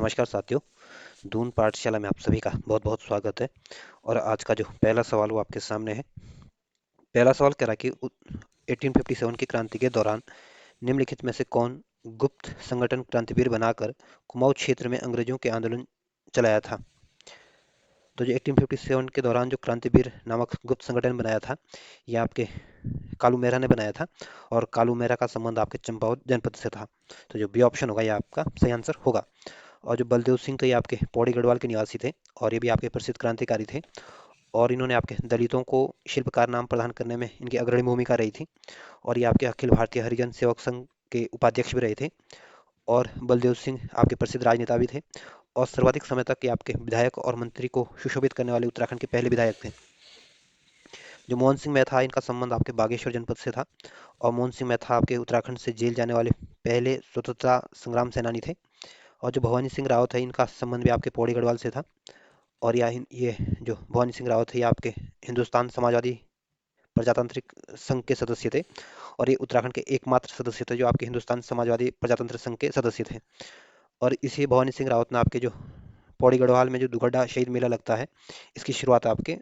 नमस्कार साथियों। दून पाठशाला में आप सभी का बहुत बहुत स्वागत है। और आज का जो पहला सवाल वो आपके सामने है। पहला सवाल कह रहा है कि 1857 की क्रांति के दौरान निम्नलिखित में से कौन गुप्त संगठन क्रांतिवीर बनाकर कुमाऊं क्षेत्र में अंग्रेजों के आंदोलन चलाया था। तो जो 1857 के दौरान जो क्रांतिवीर नामक गुप्त संगठन बनाया था, ये आपके कालू मेहरा ने बनाया था। और कालू मेहरा का संबंध आपके चंपावत जनपद से था। तो जो बी ऑप्शन होगा ये आपका सही आंसर होगा। और जो बलदेव सिंह थे ये आपके पौड़ी गढ़वाल के निवासी थे और ये भी आपके प्रसिद्ध क्रांतिकारी थे। और इन्होंने आपके दलितों को शिल्पकार नाम प्रदान करने में इनकी अग्रणी भूमिका रही थी। और ये आपके अखिल भारतीय हरिजन सेवक संघ के उपाध्यक्ष भी रहे थे। और बलदेव सिंह आपके प्रसिद्ध राजनेता भी थे। और सर्वाधिक समय तक ये आपके विधायक और मंत्री को सुशोभित करने वाले उत्तराखंड के पहले विधायक थे। जो मोहन सिंह मेहता इनका संबंध आपके बागेश्वर जनपद से था। और मोहन सिंह मेहता आपके उत्तराखंड से जेल जाने वाले पहले स्वतंत्रता संग्राम सेनानी थे। और जो भवानी सिंह रावत है इनका संबंध भी आपके पौड़ी गढ़वाल से था। और ये जो भवानी सिंह रावत है ये आपके हिंदुस्तान समाजवादी प्रजातांत्रिक संघ के सदस्य थे। और ये उत्तराखंड के एकमात्र सदस्य थे जो आपके हिंदुस्तान समाजवादी प्रजातंत्र संघ के सदस्य थे। और इसी भवानी सिंह रावत ने आपके जो पौड़ी गढ़वाल में जो दुगड्डा शहीद मेला लगता है, इसकी शुरुआत आपके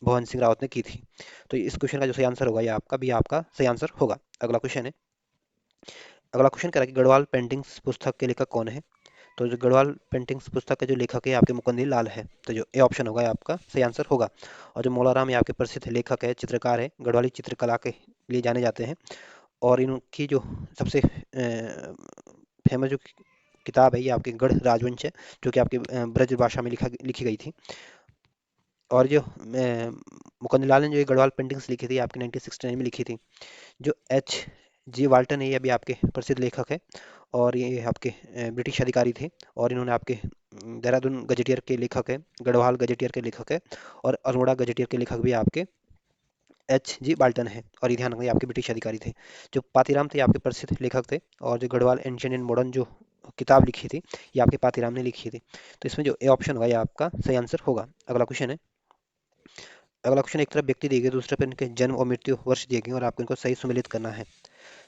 भवानी सिंह रावत ने की थी। तो इस क्वेश्चन का जो सही आंसर होगा ये आपका भी आपका सही आंसर होगा। अगला क्वेश्चन है। अगला क्वेश्चन कह रहा है कि गढ़वाल पेंटिंग्स पुस्तक के लेखक कौन है। तो जो गढ़वाल पेंटिंग्स पुस्तक के जो लेखक है आपके मुकुंदी लाल है। तो जो ए ऑप्शन होगा ये आपका सही आंसर होगा। और जो मौलाराम ये आपके प्रसिद्ध लेखक है, चित्रकार है, गढ़वाली चित्रकला के लिए जाने जाते हैं। और इनकी जो सबसे फेमस जो किताब है ये आपकी गढ़ राजवंश है, जो कि आपकी ब्रज भाषा में लिखी गई थी। और जो मुकुंद लाल ने जो ये गढ़वाल पेंटिंग्स लिखी थी आपकी 1969 में लिखी थी। जो एच जी वाल्टन है ये भी आपके प्रसिद्ध लेखक है। और ये आपके ब्रिटिश अधिकारी थे। और इन्होंने आपके देहरादून गजेटियर के लेखक है, गढ़वाल गजेटियर के लेखक है। और अल्मोड़ा गजेटियर के लेखक भी आपके एच जी बाल्टन है। और ये ध्यान रखना ये आपके ब्रिटिश अधिकारी थे। जो पातीराम थे ये आपके प्रसिद्ध लेखक थे। और जो गढ़वाल एंशियंट एंड मॉडर्न जो किताब लिखी थी ये आपके पातीराम ने लिखी थी। तो इसमें जो ए ऑप्शन होगा ये आपका सही आंसर होगा। अगला क्वेश्चन है। अगला क्वेश्चन एक तरफ व्यक्ति दिए गए, दूसरे पर इनके जन्म और मृत्यु वर्ष दिए गए और आपको इनको सही सुमेलित करना है।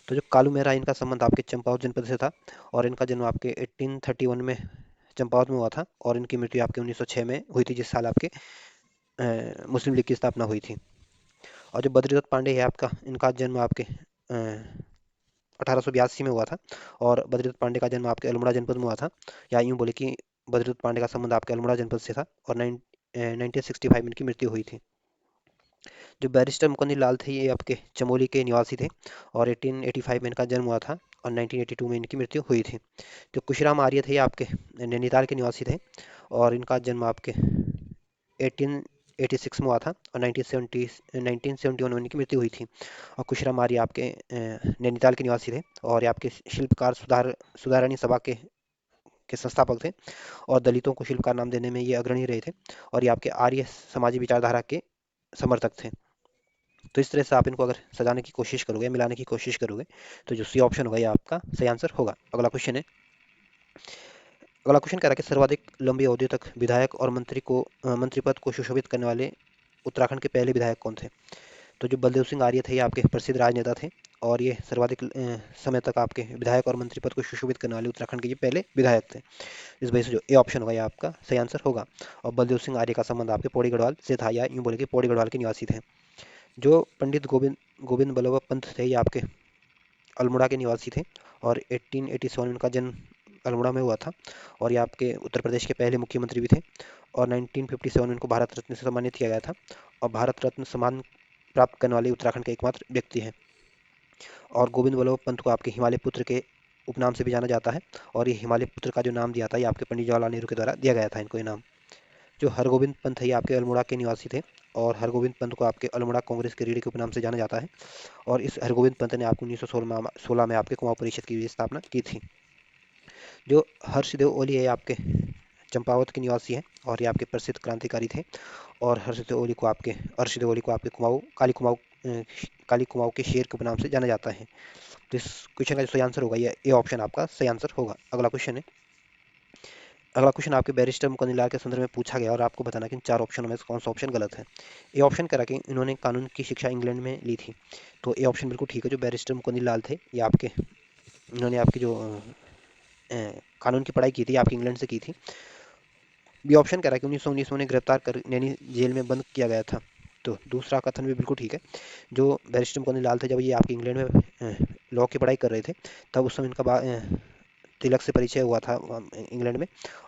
तो जो कालू मेहरा इनका संबंध आपके चंपावत जनपद से था। और इनका जन्म आपके 1831 में चंपावत में हुआ था। और इनकी मृत्यु आपके 1906 में हुई थी, जिस साल आपके मुस्लिम लीग की स्थापना हुई थी। और जो बद्रीदत्त पांडे है आपका, इनका जन्म आपके 1882 में हुआ था। और बद्रीदत्त पांडे का जन्म आपके अल्मोड़ा जनपद में हुआ था। या यूँ बोले कि बद्रीदत्त पांडे का संबंध आपके अल्मोड़ा जनपद से था। और 1965 में इनकी मृत्यु हुई थी। जो बैरिस्टर मुकुंदी लाल थे ये आपके चमोली के निवासी थे। और 1885 में इनका जन्म हुआ था। और 1982 में इनकी मृत्यु हुई थी। जो कुशीराम आर्य थे ये आपके नैनीताल के निवासी थे। और इनका जन्म आपके 1886 में हुआ था। और 1971 में इनकी मृत्यु हुई थी। और कुशीराम आर्य आपके नैनीताल के निवासी थे। और ये आपके शिल्पकार सुधारानी सभा के संस्थापक थे। और दलितों को शिल्पकार नाम देने में ये अग्रणी रहे थे। और ये आपके आर्य समाजी विचारधारा के समर्थक थे। तो इस तरह से आप इनको अगर सजाने की कोशिश करोगे, मिलाने की कोशिश करोगे, तो जो सी ऑप्शन होगा ये आपका सही आंसर होगा। अगला क्वेश्चन है। अगला क्वेश्चन कह रहा है कि सर्वाधिक लंबी अवधि तक विधायक और मंत्री पद को सुशोभित करने वाले उत्तराखंड के पहले विधायक कौन थे। तो जो बलदेव सिंह आर्य थे ये आपके प्रसिद्ध राजनेता थे। और ये सर्वाधिक समय तक आपके विधायक और मंत्री पद को सुशोभित करने वाले उत्तराखंड के ये पहले विधायक थे। इस वजह से जो ए ऑप्शन होगा ये आपका सही आंसर होगा। और बलदेव सिंह आर्य का संबंध आपके पौड़ी गढ़वाल से था, या यूँ बोले कि पौड़ी गढ़वाल के निवासी थे। जो पंडित गोविंद गोविंद बल्लभ पंत थे ये आपके अल्मोड़ा के निवासी थे। और 1887 में उनका जन्म अल्मोड़ा में हुआ था। और ये आपके उत्तर प्रदेश के पहले मुख्यमंत्री भी थे। और 1957 में इनको भारत रत्न से सम्मानित किया गया था। और भारत रत्न सम्मान प्राप्त करने वाले उत्तराखंड के एकमात्र व्यक्ति हैं। और गोविंद बल्लभ पंत को आपके हिमालय पुत्र के उपनाम से भी जाना जाता है। और ये हिमालय पुत्र का जो नाम दिया था ये आपके पंडित जवाहरलाल नेहरू के द्वारा दिया गया था इनको ये नाम। जो हरगोविंद पंत है ये आपके अल्मोड़ा के निवासी थे। और हरगोविंद पंत को आपके अल्मोड़ा कांग्रेस के रीढ़ के उपनाम से जाना जाता है। और इस हरगोविंद पंत ने आपको 1916 में आपके कुमाऊं परिषद की भी स्थापना की थी। जो हर्षदेव ओली है आपके चंपावत के निवासी हैं। और ये आपके प्रसिद्ध क्रांतिकारी थे। और हर्षदेव ओली को आपके काली कुमाऊं के शेर के उपनाम से जाना जाता है। तो इस क्वेश्चन का जो सही आंसर होगा ये ए ऑप्शन आपका सही आंसर होगा। अगला क्वेश्चन है। अगला क्वेश्चन आपके बैरिस्टर मुकुंद लाल के संदर्भ में पूछा गया और आपको बताना कि इन चार ऑप्शनों में से कौन सा ऑप्शन गलत है। ए ऑप्शन करा कि इन्होंने कानून की शिक्षा इंग्लैंड में ली थी। तो ए ऑप्शन बिल्कुल ठीक है। जो बैरिस्टर मुकुंद लाल थे ये आपके इन्होंने आपकी जो कानून की पढ़ाई की थी, आपकी इंग्लैंड से की थी। बी ऑप्शन कह रहा है कि 1919 में उन्हें गिरफ्तार कर नैनी जेल में बंद किया गया था। तो दूसरा कथन भी बिल्कुल ठीक है। जो बैरिस्टर मुकुंद लाल थे, जब ये आपके इंग्लैंड में लॉ की पढ़ाई कर रहे थे, तब उस समय इनका तिलक से परिचय हुआ था इंग्लैंड में,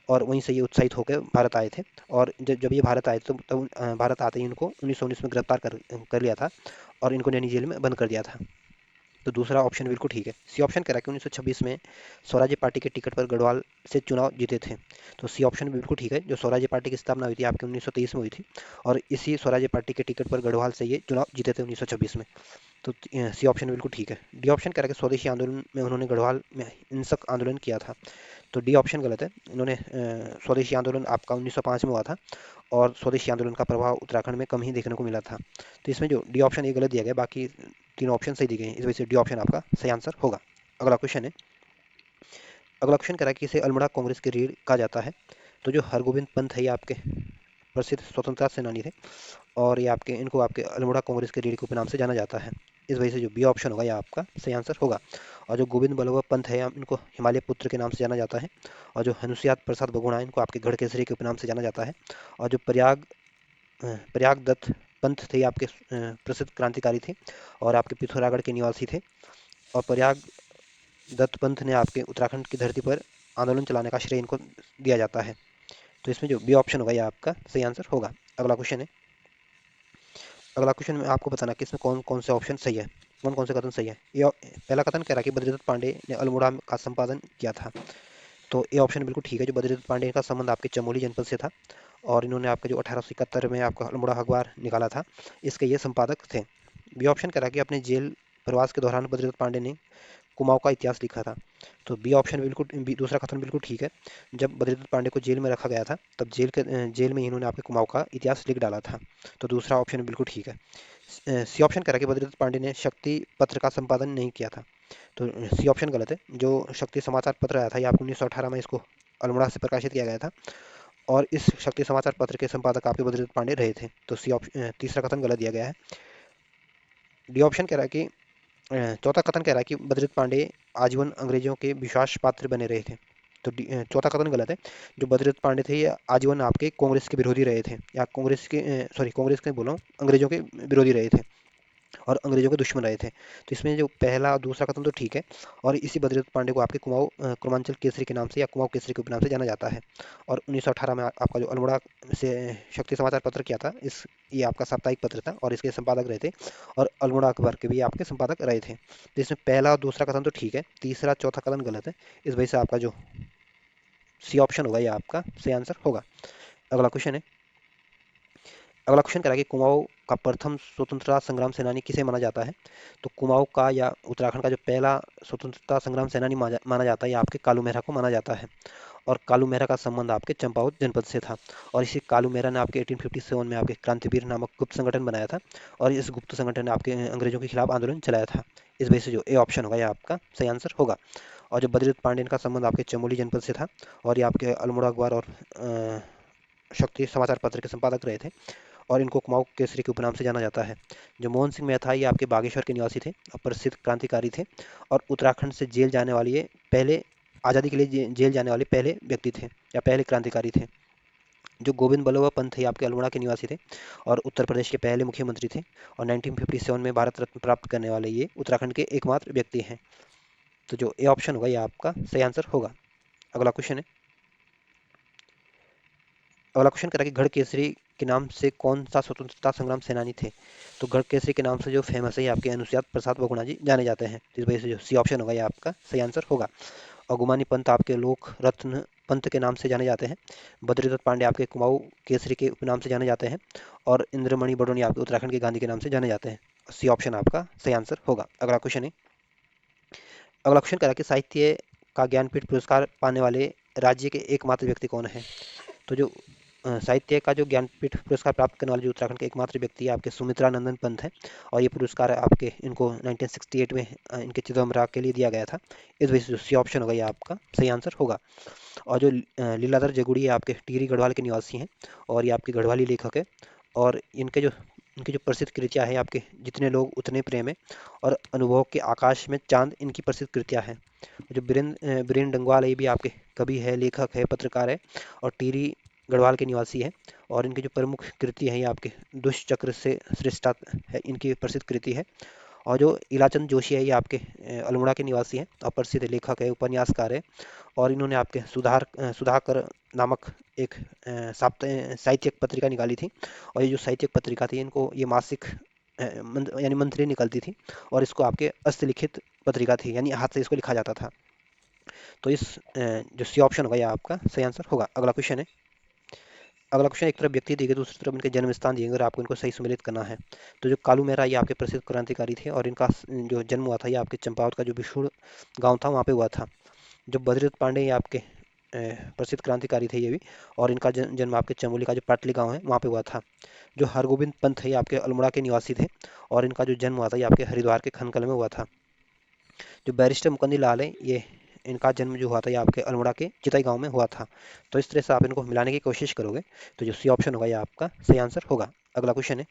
और वहीं से ये उत्साहित होकर भारत आए थे। और जब जब ये भारत आए तो तब भारत आते ही इनको 1919 में गिरफ्तार कर लिया था और इनको नैनी जेल में बंद कर दिया था। तो दूसरा ऑप्शन बिल्कुल ठीक है। सी ऑप्शन कह रहा है कि 1926 में स्वराज्य पार्टी के टिकट पर गढ़वाल से चुनाव जीते थे। तो सी ऑप्शन बिल्कुल ठीक है। जो स्वराज्य पार्टी की स्थापना हुई थी आपके 1923 में हुई थी, और इसी स्वराज्य पार्टी के टिकट पर गढ़वाल से ये चुनाव जीते थे 1926 में। तो सी ऑप्शन बिल्कुल ठीक है। डी ऑप्शन कह रहा है कि स्वदेशी आंदोलन में उन्होंने गढ़वाल में हिंसक आंदोलन किया था। तो डी ऑप्शन गलत है। इन्होंने स्वदेशी आंदोलन आपका 1905 में हुआ था, और स्वदेशी आंदोलन का प्रभाव उत्तराखंड में कम ही देखने को मिला था। तो इसमें जो डी ऑप्शन ये गलत दिया गया, बाकी तीनों ऑप्शन सही दिए गए हैं, इस वजह से डी ऑप्शन आपका सही आंसर होगा। अगला क्वेश्चन है। अगला क्वेश्चन कह रहा है कि इसे अल्मोड़ा कांग्रेस की रीढ़ कहा जाता है। तो जो हरगोविंद पंत है, ये आपके प्रसिद्ध स्वतंत्रता सेनानी थे, और ये आपके इनको आपके अल्मोड़ा कांग्रेस के रीढ़ के उपनाम से जाना जाता है। इस वजह से जो बी ऑप्शन होगा, ये आपका सही आंसर होगा। और जो गोविंद बल्लभ पंत है, इनको हिमालय पुत्र के नाम से जाना जाता है। और जो हनुसियात प्रसाद बहुगुणा, इनको आपके गढ़ केसरी के उपनाम से जाना जाता है। और जो प्रयाग दत्त पंत थे, ये आपके प्रसिद्ध क्रांतिकारी थे, और आपके पिथौरागढ़ के निवासी थे। और प्रयाग दत्त पंथ ने आपके उत्तराखंड की धरती पर आंदोलन चलाने का श्रेय इनको दिया जाता है। तो इसमें जो बी ऑप्शन होगा, ये आपका सही आंसर होगा। अगला क्वेश्चन है। अगला क्वेश्चन में आपको बताना कि इसमें कौन कौन से ऑप्शन सही है, कौन कौन से कथन सही है। ये पहला कथन कह रहा है कि बद्रीदत्त पांडे ने अल्मोड़ा का संपादन किया था। तो ये ऑप्शन बिल्कुल ठीक है। जो बद्रीदत्त पांडे का संबंध आपके चमोली जनपद से था, और इन्होंने आपके जो 1871 में आपका अल्मोड़ा अखबार निकाला था, इसके ये संपादक थे। बी ऑप्शन कह रहा है कि अपने जेल प्रवास के दौरान बद्रीदत्त पांडे ने कुमाऊं का इतिहास लिखा था। तो बी ऑप्शन बिल्कुल दूसरा कथन बिल्कुल ठीक है। जब बद्रीदत्त पांडे को जेल में रखा गया था, तब जेल में इन्होंने आपके कुमाऊं का इतिहास लिख डाला था। तो दूसरा ऑप्शन बिल्कुल ठीक है। सी ऑप्शन कह रहा है कि बद्रीदत्त पांडे ने शक्ति पत्र का संपादन नहीं किया था। तो सी ऑप्शन गलत है। जो शक्ति समाचार पत्र आया था, ये आपको 1918 में इसको अल्मोड़ा से प्रकाशित किया गया था, और इस शक्ति समाचार पत्र के संपादक आपके बद्रीदत्त पांडे रहे थे। तो सी ऑप्शन तीसरा कथन गलत दिया गया है। डी ऑप्शन कह रहा है कि चौथा कथन कह रहा है कि बद्रीदत्त पांडे आजीवन अंग्रेजों के विश्वास पात्र बने रहे थे। तो चौथा कथन गलत है। जो बद्रीदत्त पांडे थे, ये आजीवन आपके कांग्रेस के विरोधी रहे थे, या कांग्रेस के सॉरी कांग्रेस के बोला हूँ, अंग्रेजों के विरोधी रहे थे, और अंग्रेजों के दुश्मन रहे थे। तो इसमें जो पहला और दूसरा कथन तो ठीक है। और इसी बद्रीदत्त पांडे को आपके कुमांचल केसरी के नाम से या कुमाऊं केसरी के उपनाम से जाना जाता है। और 1918 में आपका जो अल्मोड़ा से शक्ति समाचार पत्र किया था, इस ये आपका साप्ताहिक पत्र था, और इसके संपादक रहे थे, और अल्मोड़ा अखबार के भी आपके संपादक रहे थे। तो इसमें पहला और दूसरा कथन तो ठीक है, तीसरा चौथा कथन गलत है। इस वजह से आपका जो सी ऑप्शन होगा, ये आपका सही आंसर होगा। अगला क्वेश्चन है। अगला क्वेश्चन करा कि कुमाऊं का प्रथम स्वतंत्रता संग्राम सेनानी किसे माना जाता है। तो कुमाऊं का या उत्तराखंड का जो पहला स्वतंत्रता संग्राम सेनानी माना जाता है, ये आपके कालू मेहरा को माना जाता है। और कालू मेहरा का संबंध आपके चंपावत जनपद से था, और इसी कालू मेहरा ने आपके 1857 में आपके क्रांतिवीर नामक गुप्त संगठन बनाया था, और इस गुप्त संगठन ने आपके अंग्रेजों के खिलाफ आंदोलन चलाया था। इस वजह से जो ए ऑप्शन होगा, ये आपका सही आंसर होगा। और जो बद्रीदत्त पांडेन का संबंध आपके चमोली जनपद से था, और ये आपके अल्मोड़ा अखबार और शक्ति समाचार पत्र के संपादक रहे थे, और इनको कुमाऊं केसरी के उपनाम से जाना जाता है। जो मोहन सिंह मेहता, ये आपके बागेश्वर के निवासी थे और प्रसिद्ध क्रांतिकारी थे, और उत्तराखंड से जेल जाने वाले ये पहले आज़ादी के लिए जेल जाने वाले पहले व्यक्ति थे, या पहले क्रांतिकारी थे। जो गोविंद बल्लभ पंत थे, आपके अल्मोड़ा के निवासी थे, और उत्तर प्रदेश के पहले मुख्यमंत्री थे, और 1957 में भारत रत्न प्राप्त करने वाले ये उत्तराखंड के एकमात्र व्यक्ति हैं। तो जो ए ऑप्शन होगा, ये आपका सही आंसर होगा। अगला क्वेश्चन है। अगला क्वेश्चन करा कि गढ़ केसरी के नाम से कौन सा स्वतंत्रता संग्राम सेनानी थे। तो गढ़ केसरी के नाम से जो फेमस है, ये आपके अनुसुयात प्रसाद बहुगुणा जी जाने जाते हैं। इस वजह से जो सी ऑप्शन होगा, ये आपका सही आंसर होगा। और गुमानी पंत आपके लोक रत्न पंत के नाम से जाने जाते हैं। बद्रीदत्त पांडे आपके कुमाऊं केसरी के उपनाम से जाने जाते हैं, और इंद्रमणि बडोनी आपके उत्तराखंड के गांधी के नाम से जाने जाते हैं। सी ऑप्शन आपका सही आंसर होगा। अगला क्वेश्चन है। अगला क्वेश्चन करा कि साहित्य का ज्ञानपीठ पुरस्कार पाने वाले राज्य के एकमात्र व्यक्ति कौन है। तो जो साहित्य का जो ज्ञानपीठ पुरस्कार प्राप्त करने वाले जो उत्तराखंड के एकमात्र व्यक्ति आपके सुमित्रा नंदन पंत हैं, और ये पुरस्कार आपके इनको 1968 में इनके चिदम्बरा के लिए दिया गया था। इस वजह से जो सी ऑप्शन होगा, ये आपका सही आंसर होगा। और जो लीलाधर जगुड़ी, ये आपके टिहरी गढ़वाल के निवासी हैं, और ये आपके गढ़वाली लेखक है, और इनके जो इनकी जो प्रसिद्ध कृतियाँ हैं आपके जितने लोग उतने प्रेम है और अनुभव के आकाश में चांद इनकी प्रसिद्ध कृतियाँ हैं। जो बीरेन डंगवाल है ये भी आपके कवि है, लेखक है, पत्रकार है और टिहरी गढ़वाल के निवासी है। और इनकी जो प्रमुख कृति है ये आपके दुष्चक्र से श्रेष्ठा है इनकी प्रसिद्ध कृति है। और जो इलाचंद जोशी है ये आपके अल्मोड़ा के निवासी हैं और प्रसिद्ध लेखक है, उपन्यासकार है। और इन्होंने आपके सुधाकर नामक एक साहित्यिक पत्रिका निकाली थी। और ये जो साहित्यिक पत्रिका थी इनको ये मासिक यानी मंथली निकलती थी। और इसको आपके हस्तलिखित पत्रिका थी यानी हाथ से इसको लिखा जाता था। तो जो सी ऑप्शन होगा ये आपका सही आंसर होगा। अगला क्वेश्चन है। अगला क्वेश्चन, एक तरफ व्यक्ति दिए गए दूसरी तरफ इनके जन्म स्थान दिए गए और आपको इनको सही सम्मिलित करना है। तो जो कालू मेहरा ये आपके प्रसिद्ध क्रांतिकारी थे और इनका जो जन्म हुआ था ये आपके चंपावत का जो विष्णु गांव था वहाँ पे हुआ था। जो बद्रीनाथ पांडे ये आपके प्रसिद्ध क्रांतिकारी थे ये भी। और इनका जन्म आपके चमोली का जो पाटली गांव है वहाँ पे हुआ था। जो हरगोविंद पंत है ये आपके अल्मोड़ा के निवासी थे। और इनका जो जन्म हुआ था ये आपके हरिद्वार के खनकल में हुआ था। जो बैरिस्टर मुकंदी लाल है ये इनका जन्म जो हुआ था ये आपके अल्मोड़ा के चिताई गांव में हुआ था। तो इस तरह से आप इनको मिलाने की कोशिश करोगे तो जो सी ऑप्शन होगा ये आपका सही आंसर होगा। अगला क्वेश्चन है।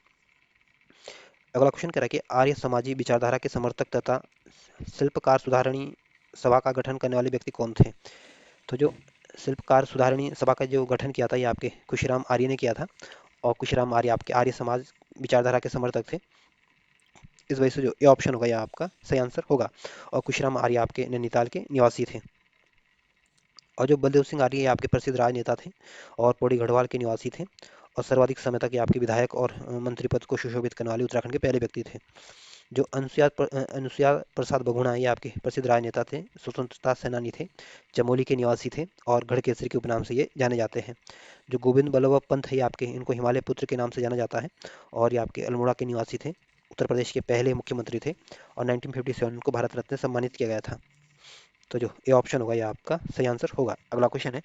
अगला क्वेश्चन कह रहा है कि आर्य समाजी विचारधारा के समर्थक तथा शिल्पकार सुधारणी सभा का गठन करने वाले व्यक्ति कौन थे। तो जो शिल्पकार सुधारणी सभा का जो गठन किया था ये आपके खुशीराम आर्य ने किया था। और खुशीराम आर्य आपके आर्य समाज विचारधारा के समर्थक थे। इस वजह से जो ये ऑप्शन होगा ये आपका सही आंसर होगा। और खुशीराम आर्य आपके नैनीताल के निवासी थे। और जो बलदेव सिंह आर्य ये आपके प्रसिद्ध राजनेता थे और पौड़ी गढ़वाल के निवासी थे। और सर्वाधिक समय तक ये आपके विधायक और मंत्री पद को सुशोभित करने वाले उत्तराखंड के पहले व्यक्ति थे। जो अनुसुया प्रसाद बहुगुणा ये आपके प्रसिद्ध राजनेता थे, स्वतंत्रता सेनानी थे, चमोली के निवासी थे और गढ़केसरी के उपनाम से ये जाने जाते हैं। जो गोविंद बल्लभ पंत है ये आपके इनको हिमालय पुत्र के नाम से जाना जाता है। और ये आपके अल्मोड़ा के निवासी थे, उत्तर प्रदेश के पहले मुख्यमंत्री थे। और 1957 को भारत रत्न से सम्मानित किया गया था। तो जो ये ऑप्शन होगा ये आपका सही आंसर होगा। अगला क्वेश्चन है।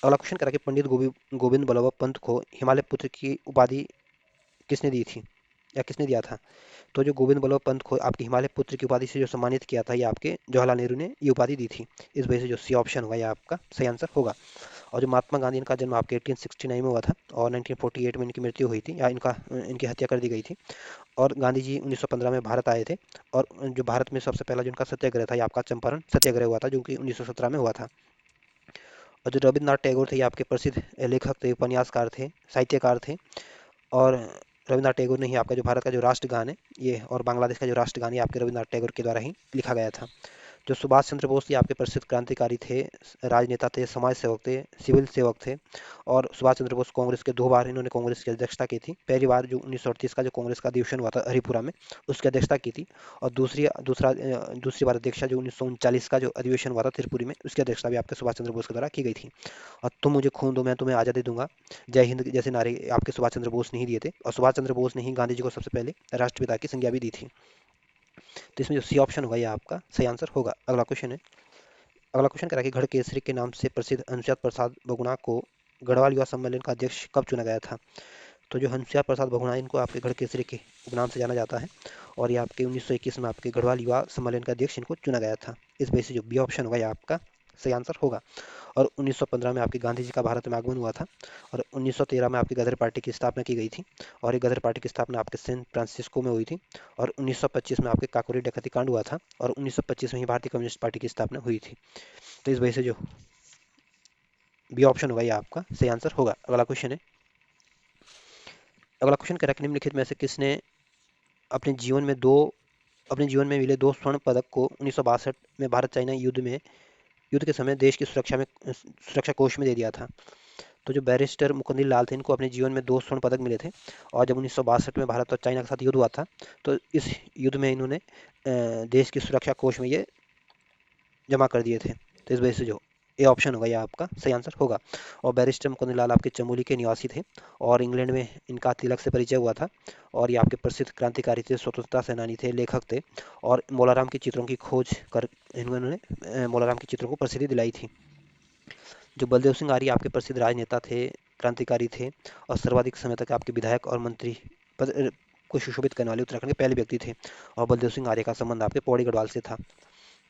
अगला क्वेश्चन करा कि पंडित गोविंद बल्लभ पंत को हिमालय पुत्र की उपाधि किसने दी थी या किसने दिया था। तो जो गोविंद बल्लभ पंत को आपके हिमालय पुत्र की उपाधि से जो सम्मानित किया था ये आपके जवाहरलाल नेहरू ने ये उपाधि दी थी। इस वजह से जो सी ऑप्शन होगा ये आपका सही आंसर होगा। और जो महात्मा गांधी इनका जन्म आपके 1869 में हुआ था और 1948 में इनकी मृत्यु हुई थी या इनकी हत्या कर दी गई थी। और गांधी जी 1915 में भारत आए थे। और जो भारत में सबसे पहला जो उनका सत्याग्रह था ये आपका चंपारण सत्याग्रह हुआ था जो कि 1917 में हुआ था। और जो रविन्द्रनाथ टैगोर थे ये आपके प्रसिद्ध लेखक थे, उपन्यासकार थे, साहित्यकार थे। और रविन्द्रनाथ टैगोर ने ही आपका जो भारत का जो राष्ट्रगान है ये और बांग्लादेश का जो राष्ट्रगान है आपके रविन्द्रनाथ टैगोर के द्वारा ही लिखा गया था। जो सुभाष चंद्र बोस ये आपके प्रसिद्ध क्रांतिकारी थे, राजनेता थे, समाज सेवक थे, सिविल सेवक थे। और सुभाष चंद्र बोस कांग्रेस के 2 बार इन्होंने कांग्रेस की अध्यक्षता की थी। पहली बार जो 1938 का जो कांग्रेस का अधिवेशन हुआ था हरिपुरा में उसकी अध्यक्षता की थी। और दूसरी बार अध्यक्षता जो 1939 का जो अधिवेशन हुआ था त्रिपुरी में उसकी अध्यक्षता भी आपके सुभाष चंद्र बोस के द्वारा की गई थी। और तुम मुझे खून दो मैं तुम्हें आज़ादी दूंगा, जय हिंद जैसे नारे आपके सुभाष चंद्र बोस ने ही दिए थे। और सुभाष चंद्र बोस ने ही गांधी जी को सबसे पहले राष्ट्रपिता की संज्ञा भी दी थी। तो इसमें जो सी ऑप्शन होगा ये आपका सही आंसर होगा। अगला क्वेश्चन है। अगला क्वेश्चन कह रहा है कि गढ़ केसरी के नाम से प्रसिद्ध हंसराज प्रसाद बहुगुणा को गढ़वाल युवा सम्मेलन का अध्यक्ष कब चुना गया था। तो जो हंसराज प्रसाद बहुगुणा इनको आपके गढ़ केसरी के उपनाम से जाना जाता है। और ये आपके 1921 में आपके गढ़वाल युवा सम्मेलन का अध्यक्ष इनको चुना गया था। इस वजह से जो बी ऑप्शन होगा ये आपका सही आंसर होगा। और 1915 में आपके गांधी जी का भारत में आगमन हुआ था। और 1913 में आपकी गदर पार्टी की स्थापना की गई थी। और ये गदर पार्टी की स्थापना आपके सेंट फ्रांसिस्को में हुई थी। और 1925 में आपके काकोरी डकैती कांड हुआ था। और 1925 में ही भारतीय कम्युनिस्ट पार्टी की स्थापना हुई थी। तो इस वजह से जो बी ऑप्शन होगा ये आपका सही आंसर होगा। अगला क्वेश्चन है। अगला क्वेश्चन कह रहा है कि निम्नलिखित में से किसने अपने जीवन में दो अपने जीवन में मिले 2 स्वर्ण पदक को 1962 में भारत चाइना युद्ध के समय देश की सुरक्षा कोष में दे दिया था। तो जो बैरिस्टर मुकुंदी लाल थे इनको अपने जीवन में 2 स्वर्ण पदक मिले थे। और जब 1962 में भारत और चाइना के साथ युद्ध हुआ था तो इस युद्ध में इन्होंने देश की सुरक्षा कोष में ये जमा कर दिए थे। तो इस वजह से जो ए ऑप्शन होगा ये आपका सही आंसर होगा। और बैरिस्टर मुकुंद लाल आपके चमोली के निवासी थे। और इंग्लैंड में इनका तिलक से परिचय हुआ था। और ये आपके प्रसिद्ध क्रांतिकारी थे, स्वतंत्रता सेनानी थे, लेखक थे। और मोलाराम के चित्रों की खोज कर इन्होंने मोलाराम के चित्रों को प्रसिद्धि दिलाई थी। जो बलदेव सिंह आर्य आपके प्रसिद्ध राजनेता थे, क्रांतिकारी थे। और सर्वाधिक समय तक आपके विधायक और मंत्री पद को सुशोभित करने वाले उत्तराखंड के पहले व्यक्ति थे। और बलदेव सिंह आर्य का संबंध आपके पौड़ी गढ़वाल से था।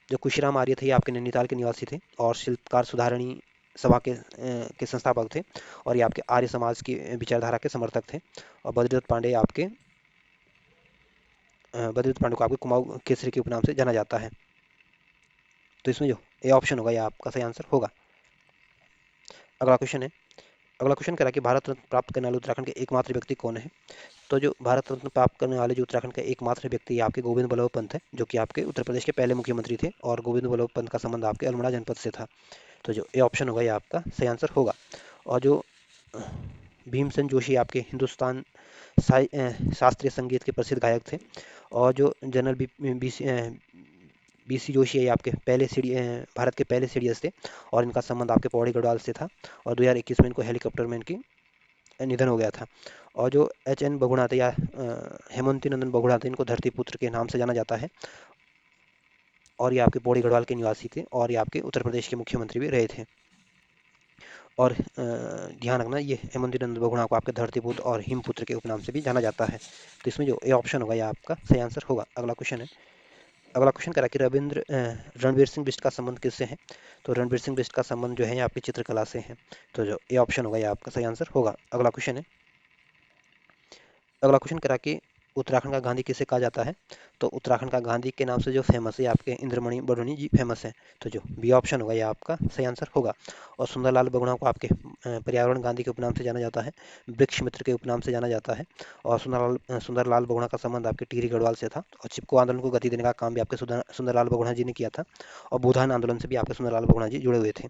जो खुशीराम आर्य थे ये आपके नैनीताल के निवासी थे और शिल्पकार सुधारणी सभा के संस्थापक थे और ये आपके आर्य समाज की विचारधारा के समर्थक थे। और बद्रीदत्त पांडे को आपके कुमाऊं केसरी के उपनाम से जाना जाता है। तो इसमें जो ए ऑप्शन होगा, ये आपका सही आंसर होगा। अगला क्वेश्चन है, अगला क्वेश्चन कह रहा है कि भारत रत्न प्राप्त करने वाले उत्तराखंड के एकमात्र व्यक्ति कौन है। तो जो भारत रत्न प्राप्त करने वाले जो उत्तराखंड के एकमात्र व्यक्ति ये आपके गोविंद बल्लभ पंत है, जो कि आपके उत्तर प्रदेश के पहले मुख्यमंत्री थे। और गोविंद बल्लभ पंत का संबंध आपके अल्मोड़ा जनपद से था। तो जो ए ऑप्शन होगा, ये आपका सही आंसर होगा। और जो भीमसेन जोशी आपके हिंदुस्तान शास्त्रीय संगीत के प्रसिद्ध गायक थे। और जो जनरल बीसी जोशी है, ये आपके पहले भारत के पहले सीडीएस थे। और इनका संबंध आपके पौड़ी गढ़वाल से था। और 2021 में इनको हेलीकॉप्टर में इनकी निधन हो गया था। और जो एच एन बघुणाते या हेमंती नंदन बघुणाते, इनको धरतीपुत्र के नाम से जाना जाता है। और ये आपके पौड़ी गढ़वाल के निवासी थे और ये आपके उत्तर प्रदेश के मुख्यमंत्री भी रहे थे। और ध्यान रखना, ये हेमंती नंदन बघुणा को आपके धरतीपुत्र और हिमपुत्र के उपनाम से भी जाना जाता है। तो इसमें जो ए ऑप्शन होगा, ये आपका सही आंसर होगा। अगला क्वेश्चन है, अगला क्वेश्चन करा कि रणवीर सिंह बिष्ट का संबंध किससे है। तो रणवीर सिंह बिष्ट का संबंध जो है, ये आपकी चित्रकला से है। तो जो ए ऑप्शन होगा, ये आपका सही आंसर होगा। अगला क्वेश्चन है, अगला क्वेश्चन करा कि उत्तराखंड का गांधी किसे कहा जाता है। तो उत्तराखंड का गांधी के नाम से जो फेमस है, आपके इंद्रमणि बडोनी जी फेमस है। तो जो बी ऑप्शन होगा, ये आपका सही आंसर होगा। और सुंदरलाल बगुणा को आपके पर्यावरण गांधी के उपनाम से जाना जाता है, वृक्ष मित्र के उपनाम से जाना जाता है। और सुंदरलाल बगुणा का संबंध आपके टिहरी गढ़वाल से था। और चिपको आंदोलन को गति देने का काम भी आपके सुंदरलाल बगुणा जी ने किया था। और भूदान आंदोलन से भी आपके सुंदरलाल बगुणा जी जुड़े हुए थे।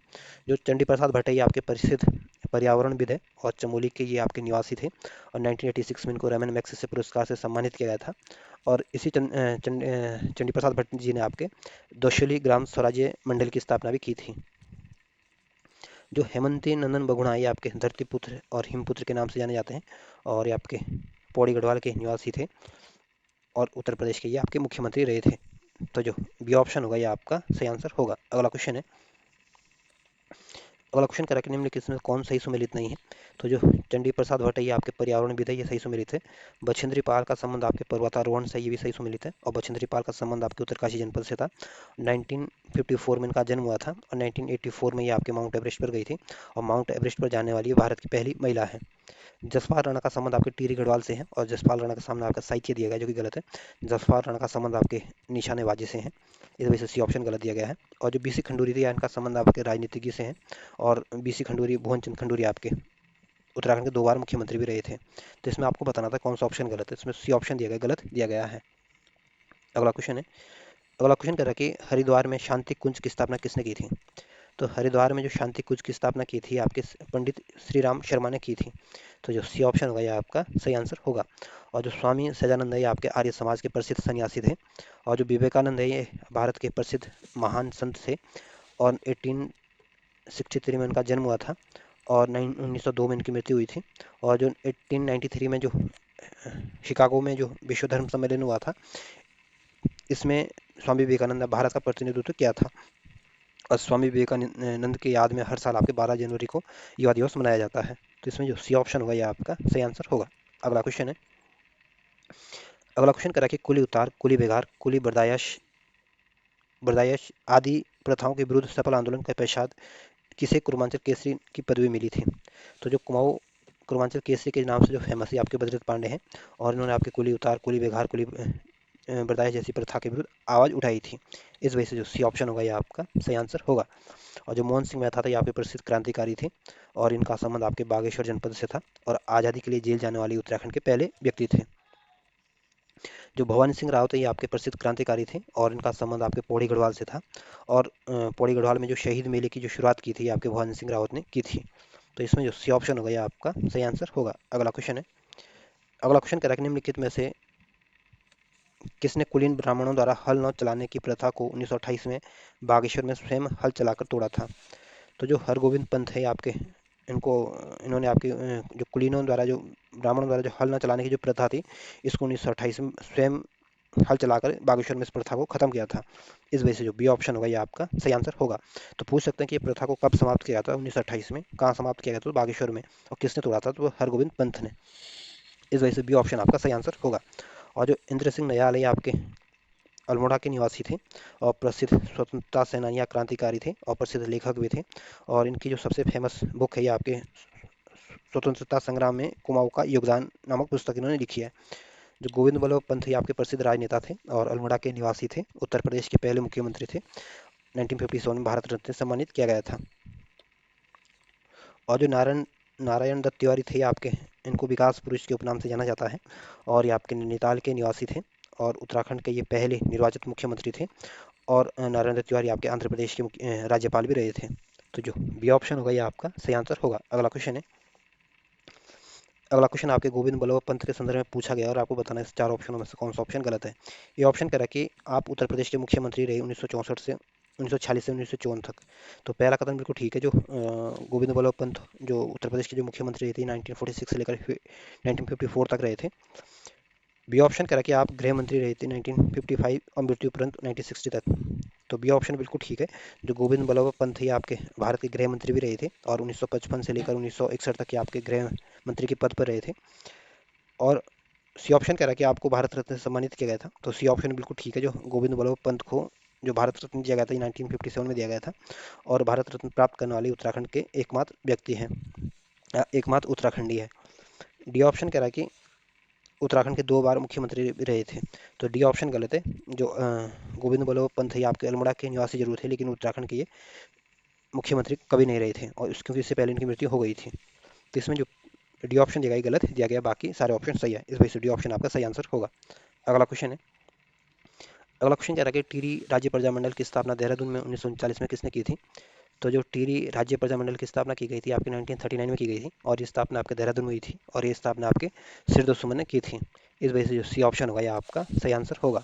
जो चंडी प्रसाद भट्टैया आपके प्रसिद्ध पर्यावरणविद है और चमोली के ये आपके निवासी थे। और 1986 में इनको रमन मैग्सेसे पुरस्कार से सम्मानित किया गया था। और इसी चंडी प्रसाद भट्ट जी ने आपके दोशली ग्राम स्वराज्य मंडल की स्थापना भी की थी। जो हेमंती नंदन बघुणा, ये आपके धरतीपुत्र और हिमपुत्र के नाम से जाने जाते हैं। और ये आपके पौड़ी गढ़वाल के निवासी थे और उत्तर प्रदेश के ये आपके मुख्यमंत्री रहे थे। तो जो बी ऑप्शन होगा, ये आपका सही आंसर होगा। अगला क्वेश्चन है, अगला क्वेश्चन करा कि निम्नलिखित में कौन सही सुमेलित नहीं है। तो जो चंडी प्रसाद भट्टैया आपके पर्यावरणविद है, ये सही सुमेलित है। बछेंद्री पाल का संबंध आपके पर्वतारोहण से, ये भी सही सुमेलित है। और बछेंद्री पाल का संबंध आपके उत्तरकाशी जनपद से था। 1954 में इनका जन्म हुआ था और 1984 में ये आपके माउंट एवरेस्ट पर गई थी। और माउंट एवरेस्ट पर जाने वाली ये भारत की पहली महिला है। जसपाल राणा का संबंध आपके टिहरी गढ़वाल से है। और जसपाल राणा का सामने आपका साहित्य दिया गया है, जो कि गलत है। जसपाल राणा का संबंध आपके निशानेबाजी से है, इस वजह से सी ऑप्शन गलत दिया गया है। और जो बीसी खंडूरी थी, इनका संबंध आपके राजनीतिज्ञ से है। और बीसी खंडूरी, भुवन चंद खंडूरी आपके उत्तराखंड के 2 बार मुख्यमंत्री भी रहे थे। तो इसमें आपको बताना था कौन सा ऑप्शन गलत है। इसमें सी ऑप्शन दिया गया, गलत दिया गया है। अगला क्वेश्चन है, अगला क्वेश्चन कह रहा है कि हरिद्वार में शांति कुंज की स्थापना किसने की थी। तो हरिद्वार में जो शांति कुंज की स्थापना की थी, आपके पंडित श्री राम शर्मा ने की थी। तो जो सी ऑप्शन होगा, ये आपका सही आंसर होगा। और जो स्वामी सजानंद है, ये आपके आर्य समाज के प्रसिद्ध सन्यासी थे। और जो विवेकानंद है, ये भारत के प्रसिद्ध महान संत थे। और 1863 में इनका जन्म हुआ था। और 1902 में इनकी मृत्यु हुई थी। और जो 1893 में जो शिकागो में जो विश्व धर्म सम्मेलन हुआ था, इसमें स्वामी विवेकानंद ने भारत का प्रतिनिधित्व किया था। और स्वामी विवेकानंद की याद में हर साल आपके 12 जनवरी को युवा दिवस मनाया जाता है। तो इसमें जो सी ऑप्शन होगा, ये आपका सही आंसर होगा। अगला क्वेश्चन है, अगला क्वेश्चन करा कि कुली उतार, कुली बेगार, कुली बर्दायश आदि प्रथाओं के विरुद्ध सफल आंदोलन के पश्चात किसे कुरुमांचल केसरी की पदवी मिली थी। तो जो कुमाऊं कुरुमांचल केसरी के नाम से जो फेमस है, आपके बद्रीदत्त पांडे हैं। और इन्होंने आपके कुली उतार, कुली बेगार, कुली बर्दायश जैसी प्रथा के विरुद्ध आवाज़ उठाई थी। इस वजह से जो सी ऑप्शन होगा, ये आपका सही आंसर होगा। और जो मोहन सिंह मेहता थे, ये आपके प्रसिद्ध क्रांतिकारी थे। और इनका संबंध आपके बागेश्वर जनपद से था। और आज़ादी के लिए जेल जाने वाले उत्तराखंड के पहले व्यक्ति थे। जो भवानी सिंह रावत है, ये आपके प्रसिद्ध क्रांतिकारी थे। और इनका संबंध आपके पौड़ी गढ़वाल से था। और पौड़ी गढ़वाल में जो शहीद मेले की जो शुरुआत की थी, आपके भवानी सिंह रावत ने की थी। तो इसमें जो सी ऑप्शन होगा, ये आपका सही आंसर होगा। अगला क्वेश्चन है, अगला क्वेश्चन कह रहा है कि निम्नलिखित में से किसने कुलीन ब्राह्मणों द्वारा हल न चलाने की प्रथा को 1928 में बागेश्वर में स्वयं हल चलाकर तोड़ा था। तो जो हरगोविंद पंत है आपके, इनको इन्होंने आपके जो कुलीनों द्वारा, जो ब्राह्मणों द्वारा जो हल न चलाने की जो प्रथा थी, इसको 1928 में स्वयं हल चलाकर बागेश्वर में इस प्रथा को खत्म किया था। इस वजह से जो बी ऑप्शन होगा, ये आपका सही आंसर होगा। तो पूछ सकते हैं कि ये प्रथा को कब समाप्त किया गया था, 1928 में। कहाँ समाप्त किया गया था, तो बागेश्वर में। और किसने तोड़ा था, तो वो हरगोविंद पंत ने। इस वजह से बी ऑप्शन आपका सही आंसर होगा। और जो इंद्र सिंह नयाल है, आपके अल्मोड़ा के निवासी थे और प्रसिद्ध स्वतंत्रता सेनानी या क्रांतिकारी थे और प्रसिद्ध लेखक भी थे। और इनकी जो सबसे फेमस बुक है ये आपके स्वतंत्रता संग्राम में कुमाऊं का योगदान नामक पुस्तक इन्होंने लिखी है। जो गोविंद बल्लभ पंत ये आपके प्रसिद्ध राजनेता थे और अल्मोड़ा के निवासी थे, उत्तर प्रदेश के पहले मुख्यमंत्री थे। 1957 में भारत रत्न से सम्मानित किया गया था। और जो नारायण नारायण दत्त तिवारी थे आपके, इनको विकास पुरुष के उपनाम से जाना जाता है और ये आपके नैनीताल के निवासी थे और उत्तराखंड के ये पहले निर्वाचित मुख्यमंत्री थे। और नारायण दत्त तिवारी आपके आंध्र प्रदेश के राज्यपाल भी रहे थे। तो जो बी ऑप्शन होगा ये आपका सही आंसर होगा। अगला क्वेश्चन है। अगला क्वेश्चन आपके गोविंद बल्लभ पंत के संदर्भ में पूछा गया और आपको बताना है इस चार ऑप्शनों में से कौन सा ऑप्शन गलत है। ये ऑप्शन कह रहा है कि आप उत्तर प्रदेश के मुख्यमंत्री रहे 1964 से 1946 से 1954 तक। तो पहला कथन बिल्कुल ठीक है। जो गोविंद बल्लभ पंत जो उत्तर प्रदेश के जो मुख्यमंत्री रहे थे 1946 से लेकर 1954 तक रहे थे। बी ऑप्शन कह रहा है कि आप गृह मंत्री रहे थे 1955 और मृत्यु उपरांत 1960 तक। तो बी ऑप्शन बिल्कुल ठीक है। जो गोविंद बल्लभ पंत ये आपके भारत के गृह मंत्री भी रहे थे और 1955 से लेकर 1961 तक के आपके गृह मंत्री के पद पर रहे थे। और सी ऑप्शन कह रहा है कि आपको भारत रत्न से सम्मानित किया गया था। तो सी ऑप्शन बिल्कुल ठीक है। जो गोविंद बल्लभ पंत को जो भारत रत्न दिया गया था 1957 में दिया गया था और भारत रत्न प्राप्त करने वाले उत्तराखंड के एकमात्र व्यक्ति हैं, एकमात्र उत्तराखंडी है। डी ऑप्शन कह रहा है कि उत्तराखंड के 2 बार मुख्यमंत्री भी रहे थे। तो डी ऑप्शन गलत है। जो गोविंद बल्लभ पंत ये आपके अल्मोड़ा के निवासी जरूर थे लेकिन उत्तराखंड के ये मुख्यमंत्री कभी नहीं रहे थे और क्योंकि इससे पहले इनकी मृत्यु हो गई थी। तो इसमें जो डी ऑप्शन दिया गया गलत दिया गया, बाकी सारे ऑप्शन सही है। इस वजह से डी ऑप्शन आपका सही आंसर होगा। अगला क्वेश्चन है। अगला क्वेश्चन कह रहा है कि टिहरी राज्य प्रजामंडल की स्थापना देहरादून में 1939 में किसने की थी। तो जो टिहरी राज्य प्रजामंडल की स्थापना की गई थी आपकी 1939 में की गई थी और ये स्थापना आपके देहरादून में हुई थी और ये स्थापना आपके सिरदो सुमन ने की थी। इस वजह से जो सी ऑप्शन होगा यह आपका सही आंसर होगा।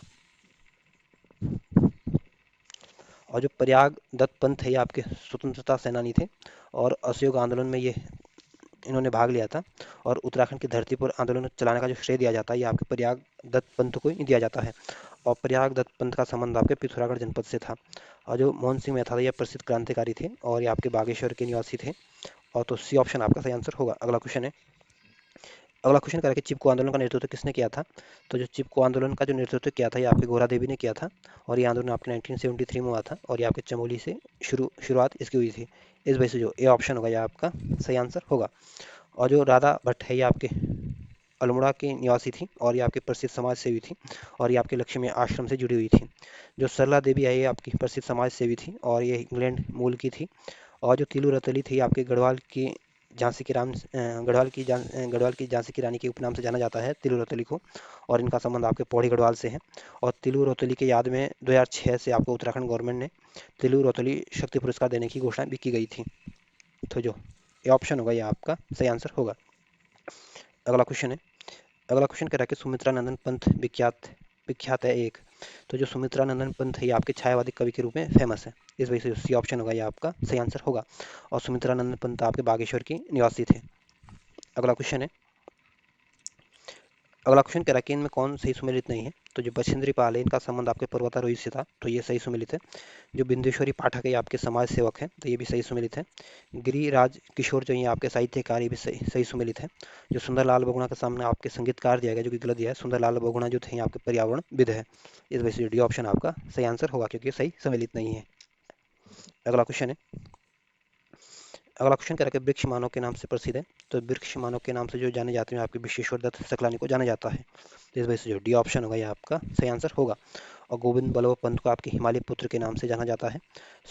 और जो प्रयाग दत्त पंत है ये आपके स्वतंत्रता सेनानी थे और असहयोग आंदोलन में ये इन्होंने भाग लिया था। और उत्तराखंड की धरती पर आंदोलन चलाने का जो श्रेय दिया जाता है ये आपके प्रयाग दत्त पंत को ही दिया जाता है। और प्रयाग दत्त पंत का संबंध आपके पिथौरागढ़ जनपद से था। और जो मोहन सिंह मेहता ये प्रसिद्ध क्रांतिकारी थे और ये आपके बागेश्वर के निवासी थे। और तो सी ऑप्शन आपका सही आंसर होगा। अगला क्वेश्चन है। अगला क्वेश्चन करें कि चिपको आंदोलन का नेतृत्व किसने किया था। तो जो चिपको आंदोलन का जो नेतृत्व किया था ये आपके गोरा देवी ने किया था और ये आंदोलन आपके 1973 में हुआ था और ये आपके चमोली से शुरुआत इसकी हुई थी। इस वजह से जो ए ऑप्शन होगा यह आपका सही आंसर होगा। और जो राधा भट्ट है ये आपके अल्मोड़ा की निवासी थी और ये आपके प्रसिद्ध समाज सेवी थी और ये आपके लक्ष्मी आश्रम से जुड़ी हुई थी। जो सरला देवी है ये आपकी प्रसिद्ध समाज सेवी थी और ये इंग्लैंड मूल की थी। और जो तिलू रतली थी आपके गढ़वाल की झांसी की रानी के उपनाम से जाना जाता है तिलू रतली को। और इनका संबंध आपके पौड़ी गढ़वाल से है। और तिलू रतली के याद में 2006 से आपको उत्तराखंड गवर्नमेंट ने तिलू रतली शक्ति पुरस्कार देने की घोषणा भी की गई थी। तो जो ये ऑप्शन होगा ये आपका सही आंसर होगा। अगला क्वेश्चन है। अगला क्वेश्चन कह रहा है कि सुमित्रा नंदन पंत विख्यात विख्यात है एक। तो जो सुमित्रा नंदन पंत है ये आपके छायावादी कवि के रूप में फेमस है। इस वजह से सी ऑप्शन होगा ये आपका सही आंसर होगा। और सुमित्रा नंदन पंत आपके बागेश्वर की निवासी थे। अगला क्वेश्चन है। अगला क्वेश्चन कह रहा है कि इनमें कौन सही सुमेलित नहीं है। तो जो बछेंद्री पाल है इनका संबंध आपके पर्वतारोही से था तो ये सही सुमेलित है। जो बिंदेश्वरी पाठक है ये आपके समाज सेवक हैं तो ये भी सही सुमेलित है। गिरिराज किशोर जो ये आपके साहित्यकार ये भी सही सही सुमेलित है। जो सुंदरलाल बहुगुणा के सामने आपके संगीतकार दिया गया जो कि गलत दिया है। सुंदरलाल बहुगुणा जो थे आपके पर्यावरणविद है। इस वजह से डी ऑप्शन आपका सही आंसर होगा क्योंकि सही सम्मिलित नहीं है। अगला क्वेश्चन है। अगला क्वेश्चन कह रहा है कि वृक्ष मानव के नाम से प्रसिद्ध है। तो वृक्ष मानव के नाम से जो जाने जाते हैं आपके विश्वेश्वर दत्त सकलानी को जाना जाता है। तो इस वजह से जो डी ऑप्शन होगा ये आपका सही आंसर होगा। और गोविंद बल्लभ पंत को आपके हिमालय पुत्र के नाम से जाना जाता है।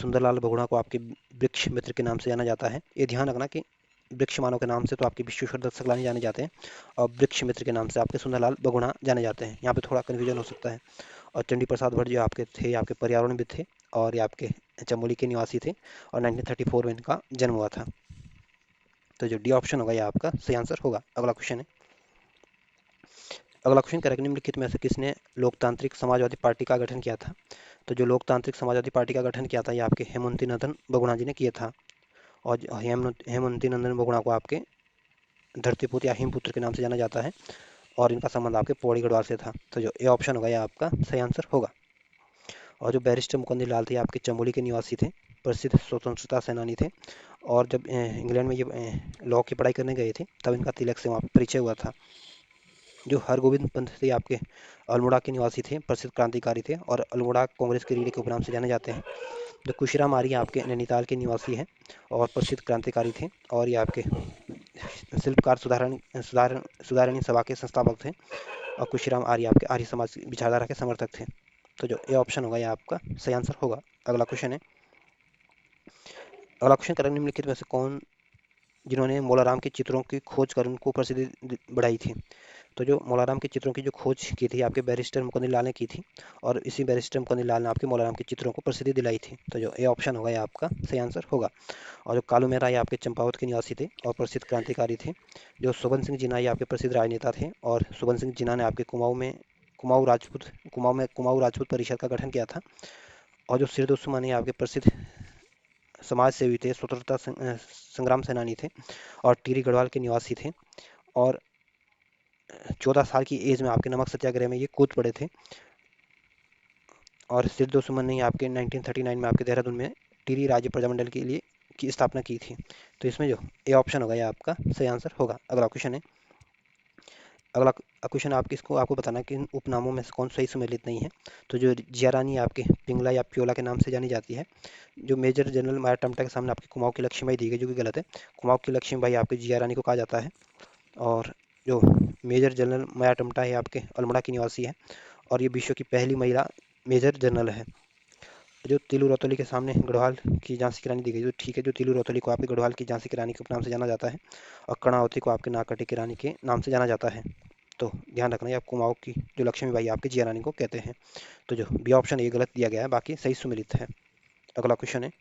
सुंदरलाल बहुगुणा को आपके वृक्ष मित्र के नाम से जाना जाता है। ये ध्यान रखना कि वृक्ष मानव के नाम से तो आपके विश्वेश्वर दत्त सकलानी जाने जाते हैं और वृक्ष मित्र के नाम से आपके सुंदरलाल बहुगुणा जाने जाते हैं। यहाँ पे थोड़ा कन्फ्यूजन हो सकता है। और चंडी प्रसाद भट्ट जो आपके थे आपके पर्यावरणविद थे और ये आपके चमोली के निवासी थे और 1934 में इनका जन्म हुआ था। तो जो डी ऑप्शन होगा ये आपका सही आंसर होगा। अगला क्वेश्चन है। अगला क्वेश्चन करेक्ट निम्नलिखित में से किसने लोकतांत्रिक समाजवादी पार्टी का गठन किया था। तो जो लोकतांत्रिक समाजवादी पार्टी का गठन किया था ये आपके हेमंती नंदन बहुगुणा जी ने किया था। और हेमंती नंदन बहुगुणा को आपके धरतीपुत्र या हिमपुत्र के नाम से जाना जाता है और इनका संबंध आपके पौड़ी गढ़वाल से था। तो जो ए ऑप्शन होगा ये आपका सही आंसर होगा। और जो बैरिस्टर मुकुंद लाल थे आपके चमोली के निवासी थे, प्रसिद्ध स्वतंत्रता सेनानी थे। और जब इंग्लैंड में ये लॉ की पढ़ाई करने गए थे तब इनका तिलक से वहाँ पर परिचय हुआ था। जो हरगोविंद पंत थे आपके अल्मोड़ा के निवासी थे, प्रसिद्ध क्रांतिकारी थे और अल्मोड़ा कांग्रेस के रीढ़ के उपनाम से जाने जाते हैं। जो खुशीराम आर्य आपके नैनीताल के निवासी हैं और प्रसिद्ध क्रांतिकारी थे और ये आपके शिल्पकार सुधारणी सभा के संस्थापक थे और खुशीराम आर्य आपके आर्य समाज की विचारधारा के समर्थक थे। तो जो ये ऑप्शन होगा ये आपका सही आंसर होगा। अगला क्वेश्चन है, अगला क्वेश्चन करें, निम्नलिखित में से कौन जिन्होंने मोलाराम के चित्रों की खोज कर उनको प्रसिद्धि बढ़ाई थी। तो जो मोलाराम के चित्रों की जो खोज की थी आपके बैरिस्टर मुकुंद लाल ने की थी और इसी बैरिस्टर मुकुंद लाल ने आपके मोलाराम के चित्रों को प्रसिद्धि दिलाई थी। तो जो ये ऑप्शन होगा ये आपका सही आंसर होगा। और जो कालू मेहरा ये आपके चंपावत के निवासी थे और प्रसिद्ध क्रांतिकारी थे। जो सुबन सिंह जीना ये आपके प्रसिद्ध राजनेता थे और सुबन सिंह जीना ने आपके कुमाऊं राजपूत परिषद का गठन किया था। और जो सिरदोसुमा ये आपके प्रसिद्ध समाज सेवी थे, स्वतंत्रता संग्राम सेनानी थे और टिहरी गढ़वाल के निवासी थे और 14 साल की एज में आपके नमक सत्याग्रह में ये कूद पड़े थे। और सिरदोसुमन ने आपके 1939 में आपके देहरादून में टिहरी राज्य प्रजामंडल के लिए की स्थापना की थी। तो इसमें जो ए ऑप्शन होगा ये आपका सही आंसर होगा। अगला क्वेश्चन है, अगला क्वेश्चन आपकी इसको आपको बताना कि इन उपनामों में से कौन सही सुमेलित नहीं है। तो जो जिया रानी आपके पिंगला या प्योला के नाम से जानी जाती है। जो मेजर जनरल माया टमटा के सामने आपकी कुमाऊं की लक्ष्मीबाई दी गई, जो कि गलत है। कुमाऊं की लक्ष्मीबाई आपकी जिया रानी को कहा जाता है। और जो मेजर जनरल माया टमटा है आपके अल्मोड़ा की निवासी है और ये विश्व की पहली महिला मेजर जनरल है। जो तिलू रतौली के सामने गढ़वाल की झांसी की रानी दी गई, तो ठीक है, जो तिलू रतौली को आपके गढ़वाल की झांसी की रानी के उपनाम से जाना जाता है और कर्णावती को आपके नागकटी की रानी के नाम से जाना जाता है। तो ध्यान रखना है, आप कुमाऊं की जो लक्ष्मीबाई आपकी जिया रानी को कहते हैं। तो जो बी ऑप्शन ये गलत दिया गया है, बाकी सही सुमिलित है। अगला क्वेश्चन है,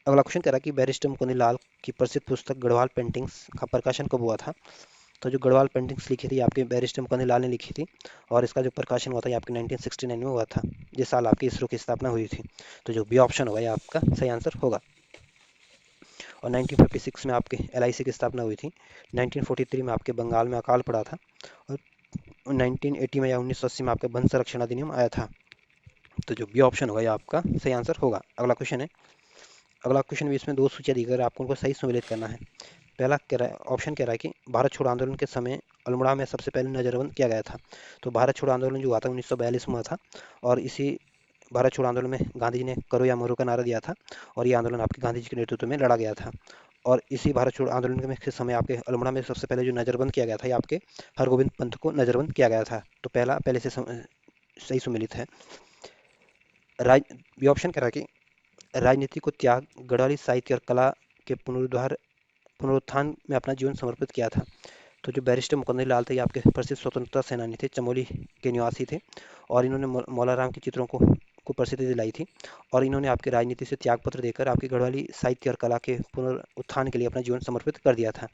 अगला क्वेश्चन कह रहा है कि बैरिस्टर मुकुंद लाल की प्रसिद्ध पुस्तक गढ़वाल पेंटिंग्स का प्रकाशन कब हुआ था। तो जो गढ़वाल पेंटिंग्स लिखी थी आपके बैरिस्टर मुकुंद लाल ने लिखी थी और इसका जो प्रकाशन हुआ था ये आपके 1969 में हुआ था, जिस साल आपकी इसरो की स्थापना हुई थी। तो जो बी ऑप्शन होगा ये आपका सही आंसर होगा। और 1956 में आपके एलआईसी की स्थापना हुई थी। 1943 में आपके बंगाल में अकाल पड़ा था और 1980 में या 1980 में आपका वन संरक्षण अधिनियम आया था। तो जो बी ऑप्शन होगा ये आपका सही आंसर होगा। अगला क्वेश्चन है, अगला क्वेश्चन भी इसमें दो सूचियां दी गई, आपको उनको सही सम्मिलित करना है। पहला कह रहा है, ऑप्शन कह रहा है कि भारत छोड़ो आंदोलन के समय अल्मोड़ा में सबसे पहले नजरबंद किया गया था। तो भारत छोड़ो आंदोलन जो हुआ था 1942 में हुआ था और इसी भारत छोड़ो आंदोलन में गांधी जी ने करो या मरो का नारा दिया था और ये आंदोलन आपके गांधी जी के नेतृत्व में लड़ा गया था। और इसी भारत छोड़ो आंदोलन के समय आपके अल्मोड़ा में सबसे पहले जो नजरबंद किया गया था ये आपके हरगोविंद पंत को नजरबंद किया गया था। तो पहला पहले से सही सुमिलित है। राज ये ऑप्शन कह रहा है कि राजनीति को त्याग गढ़वाली साहित्य और कला के पुनरुत्थान में अपना जीवन समर्पित किया था। तो जो बैरिस्टर मुकुंद लाल थे ये आपके प्रसिद्ध स्वतंत्रता सेनानी थे, चमोली के निवासी थे और इन्होंने मौलाराम के चित्रों को प्रसिद्धि दिलाई थी और इन्होंने आपके राजनीति से त्यागपत्र देकर आपकी गढ़वाली साहित्य और कला के पुनरुत्थान के लिए अपना जीवन समर्पित कर दिया था।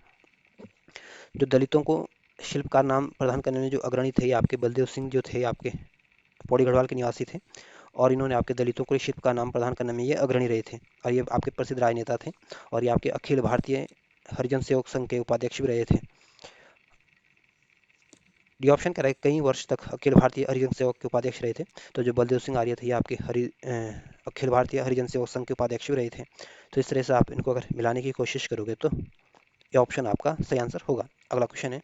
जो दलितों को शिल्पकार नाम प्रदान करने में जो अग्रणी थे आपके बलदेव सिंह जो थे आपके पौड़ी गढ़वाल के निवासी थे और इन्होंने आपके दलितों को शिल्पकार नाम प्रदान करने में ये अग्रणी रहे थे और ये आपके प्रसिद्ध राजनेता थे और ये आपके अखिल भारतीय हरिजन सेवक संघ के उपाध्यक्ष भी रहे थे। डी ऑप्शन कह रहा है कई वर्ष तक अखिल भारतीय हरिजन सेवक के उपाध्यक्ष रहे थे। तो जो बलदेव सिंह आर्य थे ये आपके अखिल भारतीय हरिजन सेवक संघ के उपाध्यक्ष भी रहे थे। तो इस तरह से आप इनको अगर मिलाने की कोशिश करोगे तो ये ऑप्शन आपका सही आंसर होगा। अगला क्वेश्चन है,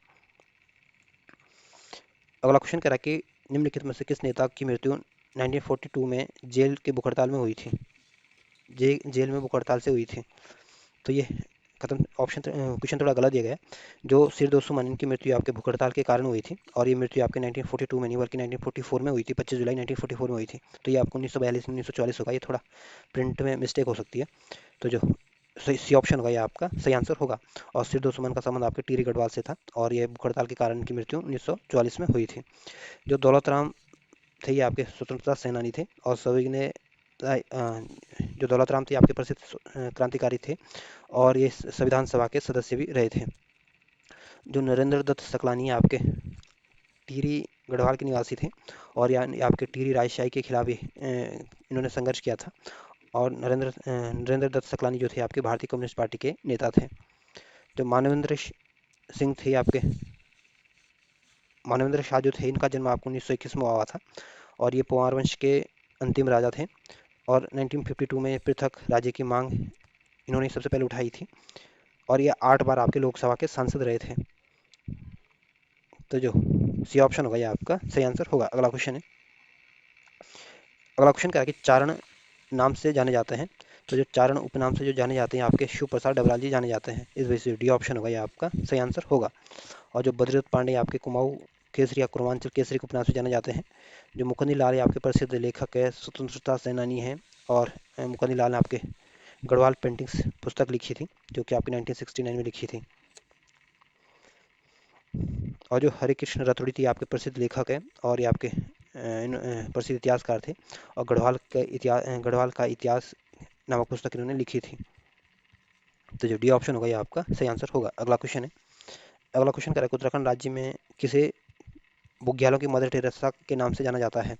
अगला क्वेश्चन कह रहा है कि निम्नलिखित में से किस नेता की मृत्यु 1942 में जेल के भूख हड़ताल में हुई थी। जेल में भूख हड़ताल से हुई थी। तो ये खत्म, ऑप्शन क्वेश्चन थोड़ा गलत दिया गया है। जो सिरदोसु मनन की मृत्यु आपके भूख हड़ताल के कारण हुई थी और ये मृत्यु आपके 1942 में नहीं बल्कि 1944 में हुई थी, 25 जुलाई 1944 में हुई थी। तो ये आपको 1942 में 1944 होगा, ये थोड़ा प्रिंट में मिस्टेक हो सकती है। तो जो सही सी ऑप्शन होगा ये आपका सही आंसर होगा। और सिरदोसु मन का संबंध आपके टिहरी गढ़वाल से था और ये भूख हड़ताल के कारण इनकी मृत्यु 1944 में हुई थी। जो दौलत राम थे ये आपके स्वतंत्रता सेनानी थे और सभी ने जो दौलत राम थे आपके प्रसिद्ध क्रांतिकारी थे और ये संविधान सभा के सदस्य भी रहे थे। जो नरेंद्र दत्त सकलानी आपके टिहरी गढ़वाल के निवासी थे और ये आपके टिहरी राजशाही के खिलाफ इन्होंने संघर्ष किया था। और नरेंद्र दत्त सकलानी जो थे आपके भारतीय कम्युनिस्ट पार्टी के नेता थे। जो सिंह थे आपके मानवेंद्र शाह जो थे इनका जन्म आपको 1921 में हुआ था और ये पोवार वंश के अंतिम राजा थे और 1952 में पृथक राज्य की मांग इन्होंने सबसे पहले उठाई थी और ये 8 बार आपके लोकसभा के सांसद रहे थे। तो जो सी ऑप्शन होगा ये आपका सही आंसर होगा। अगला क्वेश्चन है, अगला क्वेश्चन क्या है कि चारण नाम से जाने जाते हैं, तो जो चारण उपनाम से जो जाने जाते हैं आपके शिव प्रसाद डबराल जी जाने जाते हैं, इस वजह से डी ऑप्शन होगा ये आपका सही आंसर होगा। और जो बद्रीदत्त पांडे आपके कुमाऊं केसरी या कुर्मांचल केसरी के उपनाम से जाने जाते हैं, जो मुकुंदी लाल ये आपके प्रसिद्ध लेखक है, स्वतंत्रता सेनानी हैं, और मुकुंदी लाल ने आपके गढ़वाल पेंटिंग्स पुस्तक लिखी थी जो कि आपकी 1969 में लिखी थी। और जो हरे कृष्ण रतुड़ी थी आपके प्रसिद्ध लेखक है, और ये आपके प्रसिद्ध इतिहासकार थे, और गढ़वाल का इतिहास नामक पुस्तक इन्होंने लिखी थी। तो जो डी ऑप्शन होगा ये आपका सही आंसर होगा। अगला क्वेश्चन है, अगला क्वेश्चन करें उत्तराखंड राज्य में किसे बुग्यालों की मदर टेरेसा के नाम से जाना जाता है,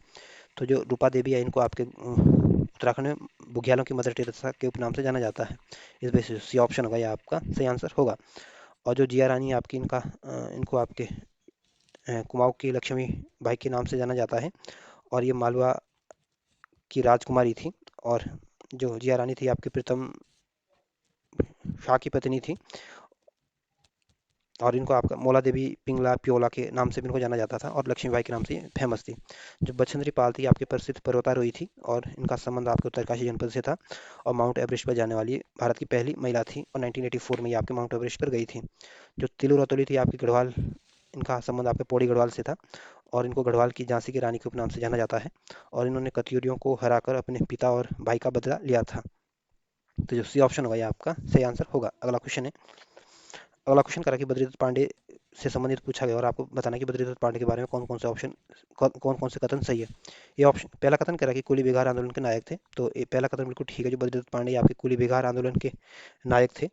तो जो रूपा देवी है इनको आपके उत्तराखंड में बुग्यालों की मदर टेरेसा के उपनाम से जाना जाता है, इस वजह से सी ऑप्शन होगा ये आपका सही आंसर होगा। और जो जिया रानी है आपकी इनको आपके कुमाऊं की लक्ष्मी बाई के नाम से जाना जाता है, और ये मालवा की राजकुमारी थी, और जो जिया रानी थी आपकी प्रीतम शाह की पत्नी थी, और इनको आपका मौला देवी पिंगला प्योला के नाम से भी इनको जाना जाता था, और लक्ष्मीबाई के नाम से फेमस थी। जो बछेंद्री पाल थी आपकी प्रसिद्ध पर्वतारोही थी, और इनका संबंध आपके उत्तरकाशी जनपद से था, और माउंट एवरेस्ट पर जाने वाली भारत की पहली महिला थी, और 1984 में ये आपके माउंट एवरेस्ट पर गई थी। जो तिलु रतौली थी आपकी गढ़वाल, इनका संबंध आपके पौड़ी गढ़वाल से था, और इनको गढ़वाल की झांसी की रानी के उपनाम से जाना जाता है, और इन्होंने कत्यूरियों को हराकर अपने पिता और भाई का बदला लिया था। तो जो सी ऑप्शन होगा ये आपका सही आंसर होगा। अगला क्वेश्चन है, अगला क्वेश्चन करा कि बद्रीदत्त पांडे से संबंधित पूछा गया, और आपको बताना कि बद्रीदत्त पांडे के बारे में कौन कौन से कथन सही है। ये ऑप्शन, पहला कथन करा कि कुली बिहार आंदोलन के नायक थे, तो ये पहला कथन बिल्कुल ठीक है, जो बद्रीदत्त पांडे आपके कुली बिहार आंदोलन के नायक थे।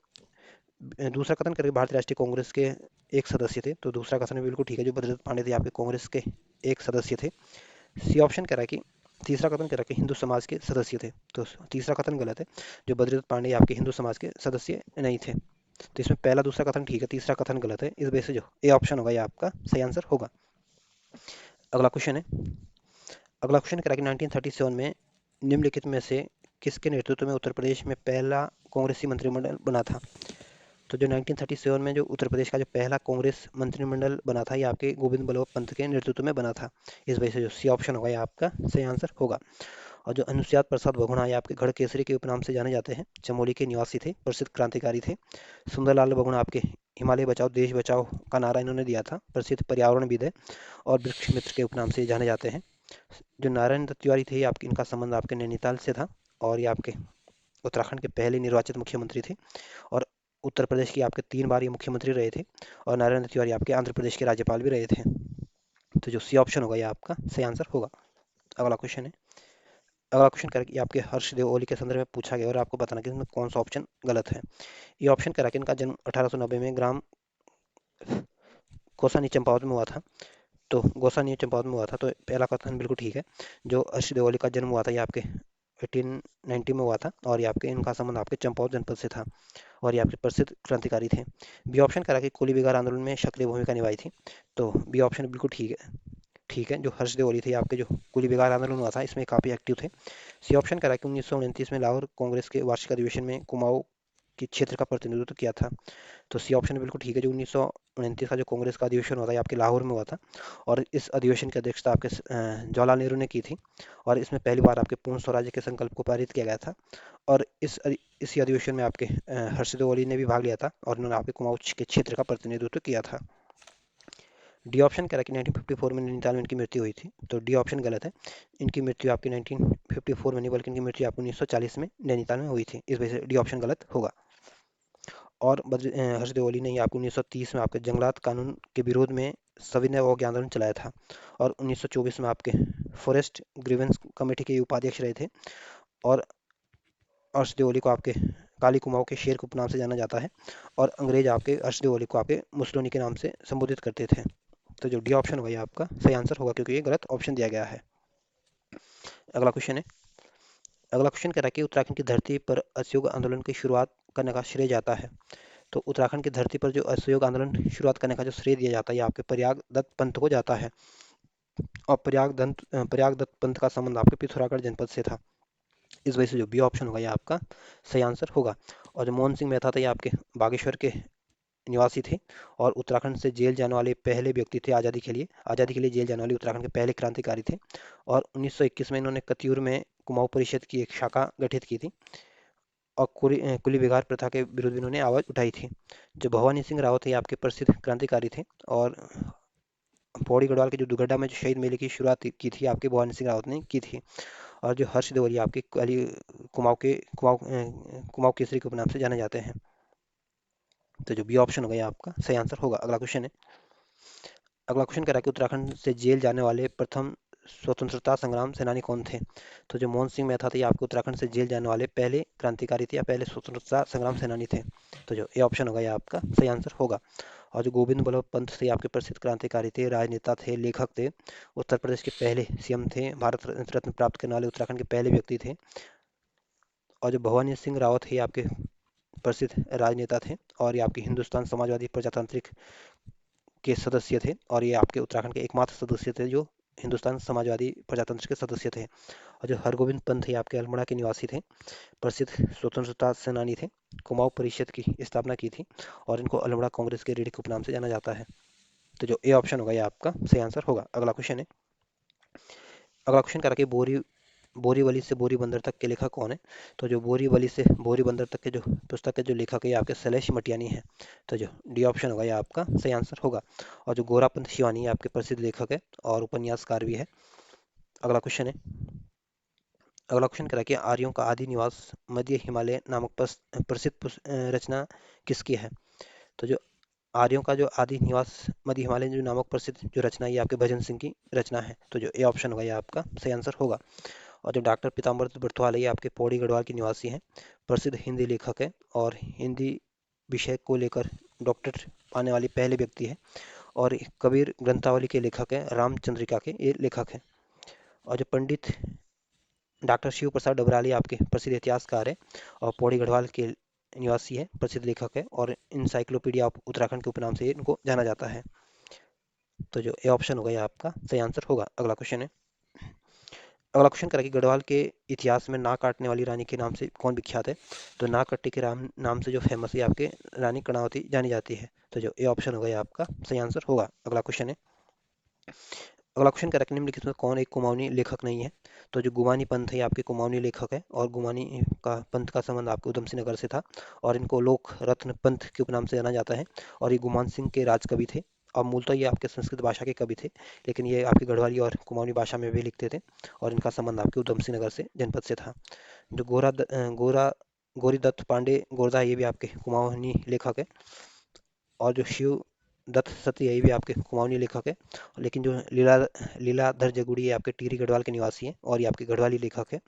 दूसरा कथन करें भारतीय राष्ट्रीय कांग्रेस के एक सदस्य थे, तो दूसरा कथन भी बिल्कुल ठीक है, जो बद्रीदत्त पांडे थे आपके कांग्रेस के एक सदस्य थे। सी ऑप्शन कह रहा है कि तीसरा कथन कह रहा है कि हिंदू समाज के सदस्य थे, तो तीसरा कथन गलत है, जो बद्रीदत्त पांडे आपके हिंदू समाज के सदस्य नहीं थे। तो इसमें पहला दूसरा कथन ठीक है, तीसरा कथन गलत है, इस वजह से जो ए ऑप्शन होगा ये आपका सही आंसर होगा। अगला क्वेश्चन है, अगला क्वेश्चन कह रहा है कि 1937 में निम्नलिखित में से किसके नेतृत्व में उत्तर प्रदेश में पहला कांग्रेसी मंत्रिमंडल बना था। तो जो 1937 में जो उत्तर प्रदेश का जो पहला कांग्रेस मंत्रिमंडल बना था, ये आपके गोविंद बल्लभ पंत के नेतृत्व में बना था, इस वजह से जो सी ऑप्शन होगा ये आपका सही आंसर होगा। और जो अनुसुयात प्रसाद बहुगुणा ये आपके गढ़ केसरी के उपनाम से जाने जाते हैं, चमोली के निवासी थे, प्रसिद्ध क्रांतिकारी थे। सुंदरलाल बहुगुणा आपके हिमालय बचाओ देश बचाओ का नारा इन्होंने दिया था, प्रसिद्ध पर्यावरणविद है, और वृक्ष मित्र के उपनाम से जाने जाते हैं। जो नारायण दत्त तिवारी थे आपके, इनका संबंध आपके नैनीताल से था, और ये आपके उत्तराखंड के पहले निर्वाचित मुख्यमंत्री थे, और उत्तर प्रदेश के आपके 3 बार ये मुख्यमंत्री रहे थे, और नारायण दत्त तिवारी आपके आंध्र प्रदेश के राज्यपाल भी रहे थे। तो जो सी ऑप्शन होगा ये आपका सही आंसर होगा। अगला क्वेश्चन है, अगला क्वेश्चन करें कि आपके हर्षदेव ओली के संदर्भ में पूछा गया, और आपको बताना कि इसमें कौन सा ऑप्शन गलत है। ये ऑप्शन करा कि इनका जन्म 1890 में ग्राम गोसानी चंपावत में हुआ था, तो गोसानी चंपावत में हुआ था, तो पहला कथन बिल्कुल ठीक है, जो हर्षदेव ओली का जन्म हुआ था ये आपके 1890 में हुआ था, और ये आपके इनका संबंध आपके चंपावत जनपद से था, और ये आपके प्रसिद्ध क्रांतिकारी थे। बी ऑप्शन करा कि कोली बिगार आंदोलन में सक्रिय भूमिका निभाई थी, तो बी ऑप्शन बिल्कुल ठीक है, ठीक है, जो हर्षदेव ओली थे आपके जो कुली बिगार आंदोलन हुआ था इसमें काफ़ी एक्टिव थे। सी ऑप्शन करा कि 1929 में लाहौर कांग्रेस के वार्षिक अधिवेशन में कुमाऊं के क्षेत्र का प्रतिनिधित्व किया था, तो सी ऑप्शन बिल्कुल ठीक है, जो 1929 का जो कांग्रेस का अधिवेशन हुआ था ये आपके लाहौर में हुआ था, और इस अधिवेशन की अध्यक्षता आपके जवाहरलाल नेहरू ने की थी, और इसमें पहली बार आपके पूर्ण स्वराज्य के संकल्प को पारित किया गया था, और इसी अधिवेशन में आपके हर्षदेव ओली ने भी भाग लिया था, और उन्होंने आपके कुमाऊं के क्षेत्र का प्रतिनिधित्व किया था। डी ऑप्शन कह रहा है कि 1954 में नैनीताल में इनकी मृत्यु हुई थी, तो डी ऑप्शन गलत है, इनकी मृत्यु आपकी 1954 में नहीं बल्कि इनकी मृत्यु आपको 1940 में नैनीताल में हुई थी, इस वजह से डी ऑप्शन गलत होगा। और हर्षदेव ओली ने ही आपको 1930 में आपके जंगलात कानून के विरोध में सविनय अवज्ञा आंदोलन चलाया था, और 1924 में आपके फॉरेस्ट ग्रीवेंस कमेटी के उपाध्यक्ष रहे थे, और हर्षदेव ओली को आपके काली कुमाऊं के शेर के उपनाम से जाना जाता है, और अंग्रेज आपके हर्षदेव ओली को आपके मुसलोनी के नाम से संबोधित करते थे। तो जो डी ऑप्शन होगा ये आपका सही आंसर होगा, क्योंकि ये गलत ऑप्शन दिया गया है। अगला क्वेश्चन है, अगला क्वेश्चन कह रहा है कि उत्तराखंड की धरती पर असहयोग आंदोलन की शुरुआत करने का श्रेय जाता है, तो उत्तराखंड की धरती पर जो असहयोग आंदोलन शुरुआत करने का जो श्रेय दिया जाता है ये आपके प्रयाग दत्त पंथ को जाता है, और प्रयाग दत्त पंथ का संबंध आपके पिथौरागढ़ जनपद से था, इस वजह से जो बी ऑप्शन होगा ये आपका सही आंसर होगा। और जो मोहन सिंह मेहता थे ये आपके बागेश्वर के निवासी थे और उत्तराखंड से जेल जाने वाले पहले व्यक्ति थे आज़ादी के लिए जेल जाने वाले उत्तराखंड के पहले क्रांतिकारी थे। और 1921 में इन्होंने कतियूर में कुमाऊं परिषद की एक शाखा गठित की थी और कुली बिगार प्रथा के विरुद्ध भी इन्होंने आवाज उठाई थी। जो भवानी सिंह रावत है ये आपके प्रसिद्ध क्रांतिकारी थे और पौड़ी गढ़वाल के जो दुगड्डा में जो शहीद मेले की शुरुआत की थी आपके भवानी सिंह रावत ने की थी। और जो हर्ष देवल ये आपके कुमाऊं केसरी के उपनाम से जाने जाते हैं। तो जो बी ऑप्शन होगा ये आपका सही आंसर होगा। अगला क्वेश्चन कह रहा है कि उत्तराखंड से जेल जाने वाले प्रथम स्वतंत्रता संग्राम सेनानी कौन थे। तो जो मोहन सिंह मेहता थे ये आपके उत्तराखंड से जेल जाने वाले पहले क्रांतिकारी थे या पहले स्वतंत्रता संग्राम सेनानी थे। तो जो ए ऑप्शन होगा ये आपका सही आंसर होगा। और जो गोविंद बल्लभ पंत थे आपके प्रसिद्ध क्रांतिकारी थे, राजनेता थे, लेखक थे, उत्तर प्रदेश के पहले सीएम थे, भारत रत्न प्राप्त करने वाले उत्तराखंड के पहले व्यक्ति थे। और जो भवानी सिंह रावत है ये आपके प्रसिद्ध राजनेता थे और ये आपके हिंदुस्तान समाजवादी प्रजातांत्रिक के सदस्य थे और ये आपके उत्तराखंड के एकमात्र सदस्य थे जो हिंदुस्तान समाजवादी प्रजातंत्र के सदस्य थे। और जो हरगोविंद पंत ये आपके अल्मोड़ा के निवासी थे, प्रसिद्ध स्वतंत्रता सेनानी थे, कुमाऊं परिषद की स्थापना की थी और इनको अल्मोड़ा कांग्रेस के रीढ़ के उपनाम से जाना जाता है। तो जो ए ऑप्शन होगा ये आपका सही आंसर होगा। अगला क्वेश्चन करा कि बोरीवली से बोरी बंदर तक के लेखक कौन है। तो जो बोरीवली से बोरी बंदर तक के जो पुस्तक के जो लेखक है ये आपके शैलेश मटियानी है। तो जो डी ऑप्शन होगा ये आपका सही आंसर होगा। और जो गोरापंत शिवानी है आपके प्रसिद्ध लेखक है और उपन्यासकार भी है। अगला क्वेश्चन है अगला क्वेश्चन करा कि आर्यों का आदि निवास मध्य हिमालय नामक प्रसिद्ध रचना किसकी है। तो जो आर्यों का जो आदि निवास मध्य हिमालय जो नामक प्रसिद्ध जो रचना है ये आपके भजन सिंह की रचना है। तो जो ए ऑप्शन होगा ये आपका सही आंसर होगा। और जो डॉक्टर पीताम्बर बर्थवाल है ये आपके पौड़ी गढ़वाल के निवासी हैं, प्रसिद्ध हिंदी लेखक है और हिंदी विषय को लेकर डॉक्टरेट पाने वाले पहले व्यक्ति है और कबीर ग्रंथावली के लेखक हैं, रामचंद्रिका के ये लेखक हैं। और जो पंडित डॉक्टर शिव प्रसाद डबराली आपके प्रसिद्ध इतिहासकार है और पौड़ी गढ़वाल के निवासी है, प्रसिद्ध लेखक है और इंसाइक्लोपीडिया ऑफ उत्तराखंड के उपनाम से इनको जाना जाता है। तो जो ए ऑप्शन होगा ये आपका सही आंसर होगा। अगला क्वेश्चन करें कि गढ़वाल के इतिहास में नाक काटने वाली रानी के नाम से कौन विख्यात है। तो नाक कट्टी के नाम से जो फेमस है आपके रानी कर्णावती जानी जाती है। तो जो ए ऑप्शन होगा ये आपका सही आंसर होगा। अगला क्वेश्चन करें कि निम्नलिखित में कौन एक कुमाऊनी लेखक नहीं है। तो जो गुमानी पंथ है ये आपके कुमाऊनी लेखक है और गुमानी का पंथ का संबंध आपके उधम सिंह नगर से था और इनको लोक रत्न पंथ के उपनाम से जाना जाता है। और ये गुमान सिंह के राज कवि थे और मूलतः ये आपके संस्कृत भाषा के कवि थे, लेकिन ये आपकी गढ़वाली और कुमाऊनी भाषा में भी लिखते थे और इनका संबंध आपके उधम सिंह नगर से जनपद से था। जो गोरीदत्त पांडे गोरदा ये भी आपके कुमाऊनी लेखक है और जो शिव दत्त सती है ये भी आपके कुमाऊनी लेखक है। लेकिन जो लीलाधर जगुड़ी ये आपके टिहरी गढ़वाल के निवासी हैं और ये आपके गढ़वाली लेखक है।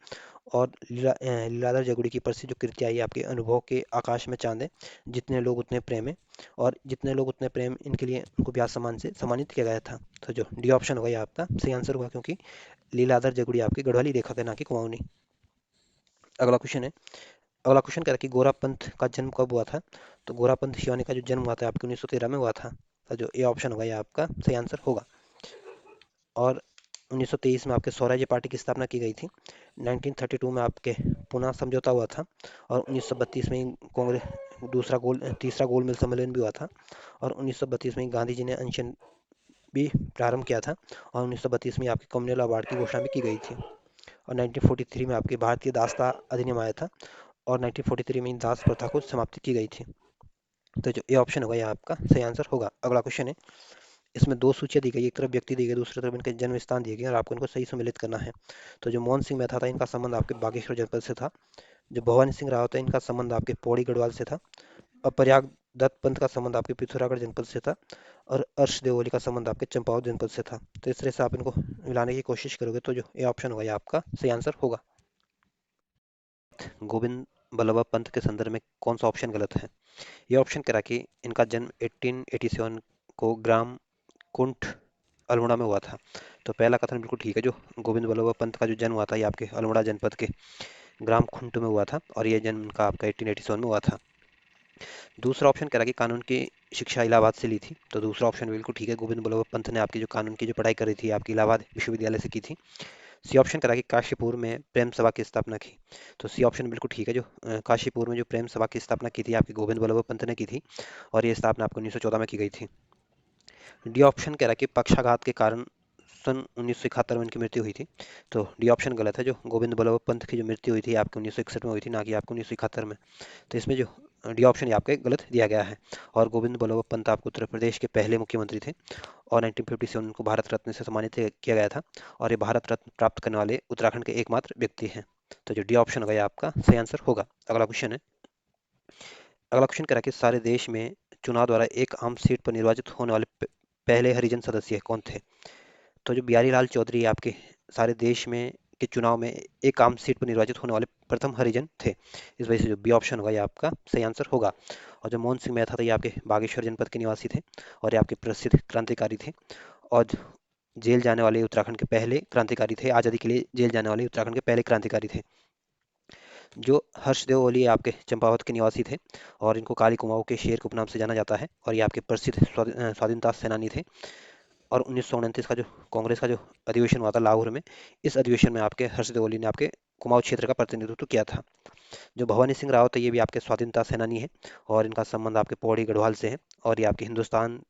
और लीलाधर जगुड़ी की प्रसिद्ध जो कृतियाँ ये आपके अनुभव के आकाश में चांद है, जितने लोग उतने प्रेम है और जितने लोग उतने प्रेम इनके लिए उनको ब्याह सम्मान से सम्मानित किया गया था। तो जो डी ऑप्शन होगा ये आपका सही आंसर होगा क्योंकि लीलाधर जगुड़ी आपके गढ़वाली लेखक है ना कि कुमाऊनी। अगला क्वेश्चन है अगला क्वेश्चन कह रहा है कि गोरापंथ का जन्म कब हुआ था। तो गोरापंथ शिवानी का जो जन्म हुआ था आपके 1913 में हुआ था। तो जो ए ऑप्शन होगा ये आपका सही आंसर होगा। और 1923 में आपके स्वराज्य पार्टी की स्थापना की गई थी। 1932 में आपके पुनः समझौता हुआ था और 1932 में कांग्रेस तीसरा गोल मिल सम्मेलन भी हुआ था और 1932 में गांधी जी ने अनशन भी प्रारंभ किया था और 1932 में आपके कम्युनल अवार्ड की घोषणा भी की गई थी। और 1943 में आपके भारतीय दासता अधिनियम आया था और 1943 में इन दास प्रथा को समाप्ति की गई थी। तो जो ए ऑप्शन होगा ये आपका सही आंसर होगा। अगला क्वेश्चन है इसमें दो सूचियां दी गई, एक तरफ व्यक्ति दी गई, दूसरी तरफ इनके जन्म स्थान दिए गए और आपको इनको सही सम्मिलित करना है। तो जो मोहन सिंह मेहता था इनका संबंध आपके बागेश्वर जनपद से था। जो भवानी सिंह रावत है इनका संबंध आपके पौड़ी गढ़वाल से था और प्रयाग दत्त पंत का संबंध आपके पिथौरागढ़ जनपद से था और अर्श देओली का संबंध आपके चंपावत जनपद से था। तो इस तरह से आप इनको मिलाने की कोशिश करोगे तो जो ए ऑप्शन होगा ये आपका सही आंसर होगा। गोविंद बल्लभ पंत के संदर्भ में कौन सा ऑप्शन गलत है। ये ऑप्शन कह रहा कि इनका जन्म 1887 को ग्राम कुंठ अल्मोड़ा में हुआ था। तो पहला कथन बिल्कुल ठीक है, जो गोविंद बल्लभ पंत का जो जन्म हुआ था ये आपके अल्मोड़ा जनपद के ग्राम खुंट में हुआ था और ये जन्म इनका आपका 1887 में हुआ था। दूसरा ऑप्शन कह रहा कि कानून की शिक्षा इलाहाबाद से ली थी। तो दूसरा ऑप्शन बिल्कुल ठीक है, गोविंद बल्लभ पंत ने आपकी जो कानून की जो पढ़ाई करी थी आपकी इलाहाबाद विश्वविद्यालय से की थी। सी ऑप्शन करा कि काशीपुर में प्रेम सभा की स्थापना की। तो सी ऑप्शन बिल्कुल ठीक है। जो काशीपुर में जो प्रेम सभा की स्थापना की थी आपकी गोविंद बल्लभ पंत ने की थी, और ये स्थापना आपको 1914 में की गई थी। डी ऑप्शन कह रहा है कि पक्षाघात के कारण सन 1971 में इनकी मृत्यु हुई थी। तो डी ऑप्शन गलत है। जो गोविंद बल्लभ पंत की जो मृत्यु हुई थी आपकी 1961 में हुई थी, ना कि आपको 1971 में। तो इसमें जो डी ऑप्शन ये आपके गलत दिया गया है। और गोविंद बल्लभ पंत आपको उत्तर प्रदेश के पहले मुख्यमंत्री थे, और 1957 उनको भारत रत्न से सम्मानित किया गया था, और ये भारत रत्न प्राप्त करने वाले उत्तराखंड के एकमात्र व्यक्ति हैं। तो जो डी ऑप्शन होगा ये आपका सही आंसर होगा। अगला क्वेश्चन है। अगला क्वेश्चन कह रहा है कि सारे देश में चुनाव द्वारा एक आम सीट पर निर्वाचित होने वाले पहले हरिजन सदस्य कौन थे। तो जो बिहारी लाल चौधरी आपके सारे देश में के चुनाव में एक आम सीट पर निर्वाचित होने वाले प्रथम हरिजन थे। इस वजह से जो बी ऑप्शन होगा ये आपका सही आंसर होगा। और जो मोहन सिंह मेहता थे ये आपके बागेश्वर जनपद के निवासी थे, और ये आपके प्रसिद्ध क्रांतिकारी थे, और जेल जाने वाले उत्तराखंड के पहले क्रांतिकारी थे। आज़ादी के लिए जेल जाने वाले उत्तराखंड के पहले क्रांतिकारी थे। जो हर्षदेव ओली आपके चंपावत के निवासी थे, और इनको काली कुमाऊं के शेर के उपनाम से जाना जाता है, और ये आपके प्रसिद्ध स्वाधीनता सेनानी थे। और 1929 का जो कांग्रेस का जो अधिवेशन हुआ था लाहौर में, इस अधिवेशन में आपके हर्षदेव ओली ने आपके कुमाऊं क्षेत्र का प्रतिनिधित्व किया था। जो भवानी सिंह रावत है ये भी आपके स्वाधीनता सेनानी है, और इनका संबंध आपके पौड़ी गढ़वाल से है, और ये आपके हिंदुस्तान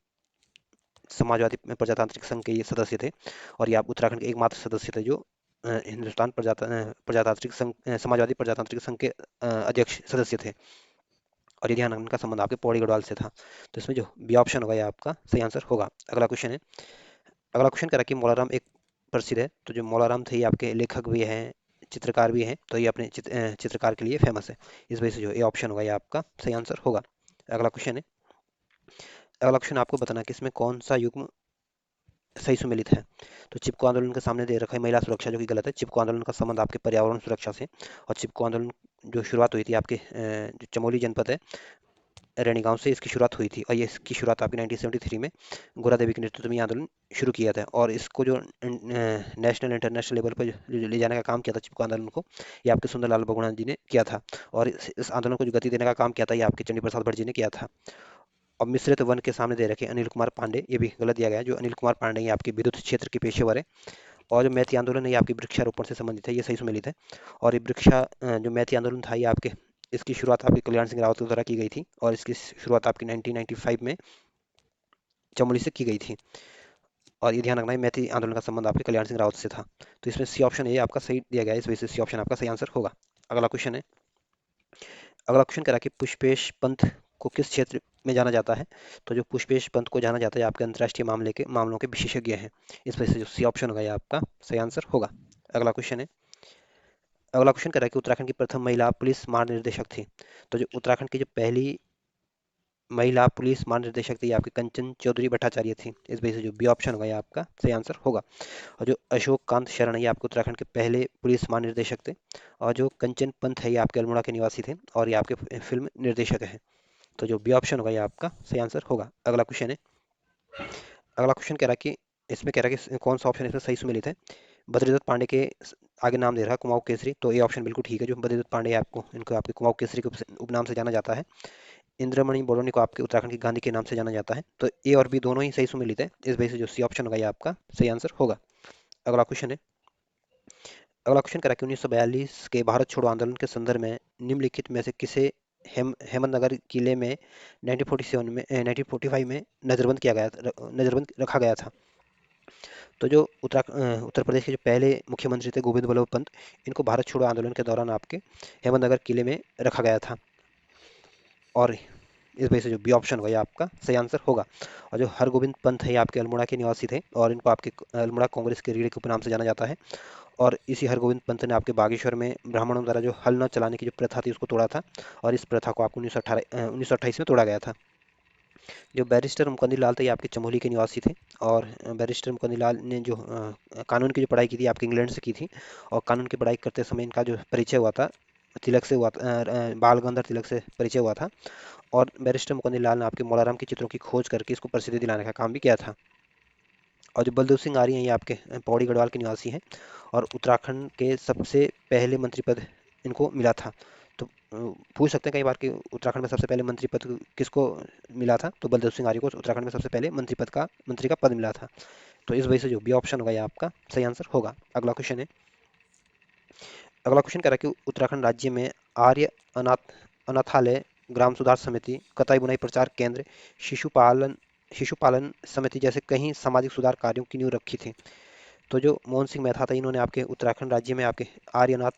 समाजवादी प्रजातांत्रिक संघ के ये सदस्य थे, और ये आप उत्तराखंड के एकमात्र सदस्य थे जो हिंदुस्तान प्रजातांत्रिक संघ समाजवादी प्रजातांत्रिक संघ के अध्यक्ष सदस्य थे। और ये ध्यान रखना, इनका संबंध आपके पौड़ी गढ़वाल से था। तो इसमें जो बी ऑप्शन होगा ये आपका सही आंसर होगा। अगला क्वेश्चन है। अगला क्वेश्चन कह रहा है कि मौलाराम एक प्रसिद्ध है। तो जो मौलाराम थे ये आपके लेखक भी हैं, चित्रकार भी हैं, तो ये अपने चित्रकार के लिए फेमस है। इस वजह से जो ए ऑप्शन होगा ये आपका सही आंसर होगा। अगला क्वेश्चन है। अगला क्वेश्चन आपको बताना है कि इसमें कौन सा युग्म सही सुमेलित है। तो चिपको आंदोलन के सामने दे रखा है महिला सुरक्षा, जो कि गलत है। चिपको आंदोलन का संबंध आपके पर्यावरण सुरक्षा से, और चिपको आंदोलन जो शुरुआत हुई थी आपके जो चमोली जनपद है रैनी गांव से इसकी शुरुआत हुई थी, और ये इसकी शुरुआत आपकी 1973 में गोरा देवी के नेतृत्व में ये आंदोलन शुरू किया था। और इसको जो नेशनल इंटरनेशनल लेवल पर जो ले जाने का काम किया था चिपको आंदोलन को, ये आपके सुंदरलाल बहुगुणा जी ने किया था। और इस आंदोलन को जो गति देने का काम किया था ये आपके चंडी प्रसाद भट्ट जी ने किया था। और मिश्रित वन के सामने दे रखे अनिल कुमार पांडे, ये भी गलत दिया गया है। जो अनिल कुमार पांडे ये आपके विद्युत क्षेत्र के पेशेवर है। और जो मैती आंदोलन है ये आपकी वृक्षारोपण से संबंधित है, ये सही सुमेलित है। और ये जो मैती आंदोलन था ये आपके इसकी शुरुआत आपके कल्याण सिंह रावत के द्वारा की गई थी, और इसकी शुरुआत आपकी 1995 में चमोली से की गई थी। और ये ध्यान रखना है मैती आंदोलन का संबंध आपके कल्याण सिंह रावत से था। तो इसमें सी ऑप्शन ये आपका सही दिया गया है, इस वजह से सी ऑप्शन आपका सही आंसर होगा। अगला क्वेश्चन है। अगला क्वेश्चन कह रहा है कि पुष्पेश पंत को किस क्षेत्र में जाना जाता है। तो जो पुष्पेश पंत को जाना जाता है आपके अंतर्राष्ट्रीय मामलों के विशेषज्ञ हैं। इस वजह से जो सी ऑप्शन होगा ये आपका सही आंसर होगा। अगला क्वेश्चन है। अगला क्वेश्चन कह रहा है कि उत्तराखंड की प्रथम महिला पुलिस महानिर्देशक थी। तो जो उत्तराखंड की जो पहली महिला पुलिस महानिर्देशक थी आपकी कंचन चौधरी भट्टाचार्य थी। इस वजह से जो बी ऑप्शन होगा ये आपका सही आंसर होगा। और जो अशोक कांत शरण ये आपके उत्तराखंड के पहले पुलिस महानिर्देशक थे, और जो कंचन पंत है ये आपके अल्मोड़ा के निवासी थे, और ये आपके फिल्म निर्देशक हैं। तो जो बी ऑप्शन होगा ये आपका सही आंसर होगा। अगला क्वेश्चन है। अगला क्वेश्चन कह रहा है कि इसमें कह रहा है कि कौन सा ऑप्शन इसमें सही सुमेलित है। बद्रीदत्त पांडे के आगे नाम दे रहा है कुमाऊं केसरी, तो ये ऑप्शन बिल्कुल ठीक है। जो बद्रीदत्त पांडे आपको इनको आपके कुमाऊं केसरी के उपनाम से जाना जाता है। इंद्रमणि बड़ोनी को आपके उत्तराखंड की गांधी के नाम से जाना जाता है। तो ए और बी दोनों ही सही सुमेलित है, इस वजह से जो सी ऑप्शन होगा ये आपका सही आंसर होगा। अगला क्वेश्चन है। अगला क्वेश्चन करा कि 1942 के भारत छोड़ो आंदोलन के संदर्भ में निम्नलिखित में से किसे हेमंतनगर किले में 1945 में नजरबंद किया गया नजरबंद रखा गया था। तो जो उत्तर प्रदेश के जो पहले मुख्यमंत्री थे गोविंद बल्लभ पंत, इनको भारत छोड़ो आंदोलन के दौरान आपके हेमंतनगर किले में रखा गया था। और इस वजह से जो बी ऑप्शन होगा ये आपका सही आंसर होगा। और जो हरगोविंद पंत है ये आपके अल्मोड़ा के निवासी थे, और इनको आपके अल्मोड़ा कांग्रेस के रीढ़े के उपनाम से जाना जाता है। और इसी हरगोविंद पंत ने आपके बागेश्वर में ब्राह्मणों द्वारा जो हल न चलाने की जो प्रथा थी उसको तोड़ा था, और इस प्रथा को आपको 1928 में तोड़ा गया था। जो बैरिस्टर मुकुंदी लाल थे ये आपके चमोली के निवासी थे, और बैरिस्टर मुकुंदी लाल ने जो कानून की जो पढ़ाई की थी आपके इंग्लैंड से की थी, और कानून की पढ़ाई करते समय इनका जो परिचय हुआ था तिलक से हुआ था, बाल गंगाधर तिलक से परिचय हुआ था। और बैरिस्टर मुकुंदी लाल ने आपके मौलाराम के चित्रों की खोज करके इसको प्रसिद्धि दिलाने का काम भी किया था। और जो बलदेव सिंह आर्य हैं ये आपके पौड़ी गढ़वाल के निवासी हैं, और उत्तराखंड के सबसे पहले मंत्री पद इनको मिला था। तो पूछ सकते हैं कई बार कि उत्तराखंड में सबसे पहले मंत्री पद किसको मिला था। तो बलदेव सिंह आर्य को उत्तराखंड में सबसे पहले मंत्री का पद मिला था। तो इस वजह से जो बी ऑप्शन होगा ये आपका सही आंसर होगा। अगला क्वेश्चन है। अगला क्वेश्चन कह रहा है कि उत्तराखंड राज्य में आर्य अनाथ अनाथालय, ग्राम सुधार समिति, कताई बुनाई प्रचार केंद्र, शिशुपालन शिशुपालन समिति जैसे कई सामाजिक सुधार कार्यों की नींव रखी थी। तो जो मोहन सिंह मेहता था, इन्होंने आपके उत्तराखंड राज्य में आपके आर्य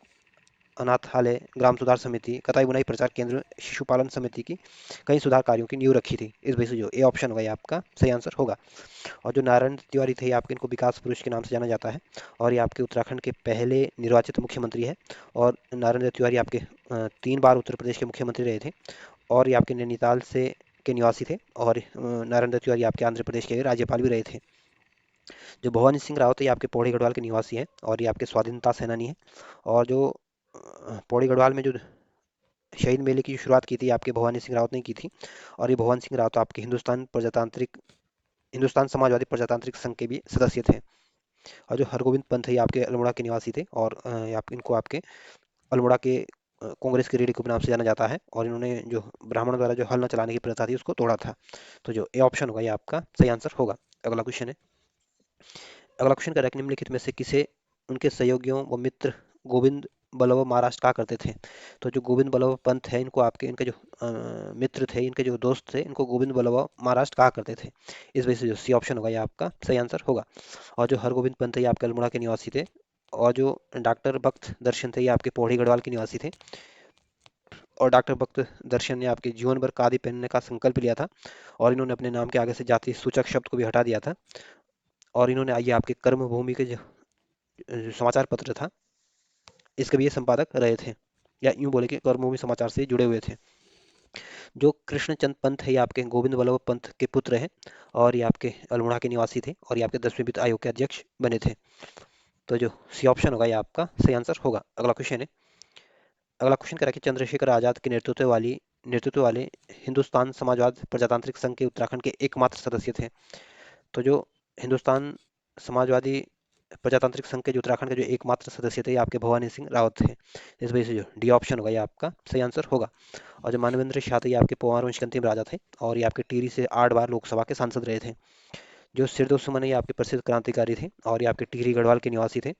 अनाथालय, ग्राम सुधार समिति, कताई बुनाई प्रचार केंद्र, शिशुपालन समिति की कई सुधार कार्यों की नींव रखी थी। इस वजह से जो ए ऑप्शन होगा ये आपका सही आंसर होगा। और जो नारायण तिवारी थे, आपके इनको विकास पुरुष के नाम से जाना जाता है और ये आपके उत्तराखंड के पहले निर्वाचित मुख्यमंत्री है। और नारायण तिवारी आपके 3 बार उत्तर प्रदेश के मुख्यमंत्री रहे थे और ये आपके नैनीताल से के निवासी थे। और नारायण तिवारी आपके आंध्र प्रदेश के राज्यपाल भी रहे थे। जो भवानी सिंह रावत है, ये आपके पौड़ी गढ़वाल के निवासी हैं और ये आपके स्वाधीनता सेनानी है। और जो पौड़ी गढ़वाल में जो शहीद मेले की शुरुआत की थी, आपके भवानी सिंह रावत ने की थी। और ये भवानी सिंह रावत आपके हिंदुस्तान समाजवादी प्रजातांत्रिक संघ के भी सदस्य थे। और जो हरगोविंद पंत है, ये आपके अल्मोड़ा के निवासी थे और इनको आपके अल्मोड़ा के कांग्रेस के रीढ़ के उपनाम से जाना जाता है। और इन्होंने जो ब्राह्मणों द्वारा जो हल न चलाने की प्रथा थी, उसको तोड़ा था। तो जो ए ऑप्शन होगा ये आपका सही आंसर होगा। अगला क्वेश्चन है। अगला क्वेश्चन का निम्नलिखित में से किसे उनके सहयोगियों व मित्र गोविंद बल्लभ महाराष्ट्र कहा करते थे। तो जो गोविंद बल्लभ पंत है, इनको आपके इनके जो मित्र थे, इनके जो दोस्त थे, इनको गोविंद बल्लभ महाराष्ट्र कहा करते थे। इस वजह से जो सी ऑप्शन होगा ये आपका सही आंसर होगा। और जो हरगोविंद पंत है, ये आपके अल्मोड़ा के निवासी थे। और जो डॉक्टर भक्त दर्शन थे, ये आपके पौड़ी गढ़वाल के निवासी थे। और डॉक्टर भक्त दर्शन ने आपके जीवन भर खादी पहनने का संकल्प लिया था और इन्होंने अपने नाम के आगे से जाति सूचक शब्द को भी हटा दिया था। और इन्होंने आइए आपके कर्म भूमि के जो समाचार पत्र था, इसके भी ये संपादक रहे थे, या यूं बोले कि कर्मभूमि समाचार से जुड़े हुए थे। जो कृष्णचंद पंत है, ये आपके गोविंद वल्लभ पंत के पुत्र हैं और ये आपके अल्मोड़ा के निवासी थे और ये आपके 10वें वित्त आयोग के अध्यक्ष बने थे। तो जो सी ऑप्शन होगा ये आपका सही आंसर होगा। अगला क्वेश्चन है। अगला क्वेश्चन कह रहा है कि चंद्रशेखर आजाद के नेतृत्व वाले हिंदुस्तान समाजवाद प्रजातांत्रिक संघ के उत्तराखंड के एकमात्र सदस्य थे। तो जो हिंदुस्तान समाजवादी प्रजातांत्रिक संघ के जो उत्तराखंड के जो एकमात्र सदस्य थे, ये आपके भवानी सिंह रावत थे। इस वजह से जो डी ऑप्शन होगा ये आपका सही आंसर होगा। और जो मानवेंद्र शाह थे, ये आपके पोवार वंश के अंतिम राजा थे और ये आपके टिहरी से 8 बार लोकसभा के सांसद रहे थे। जो सिरदोष सुमन है, ये आपके प्रसिद्ध क्रांतिकारी थे और ये आपके टिहरी गढ़वाल के निवासी थे।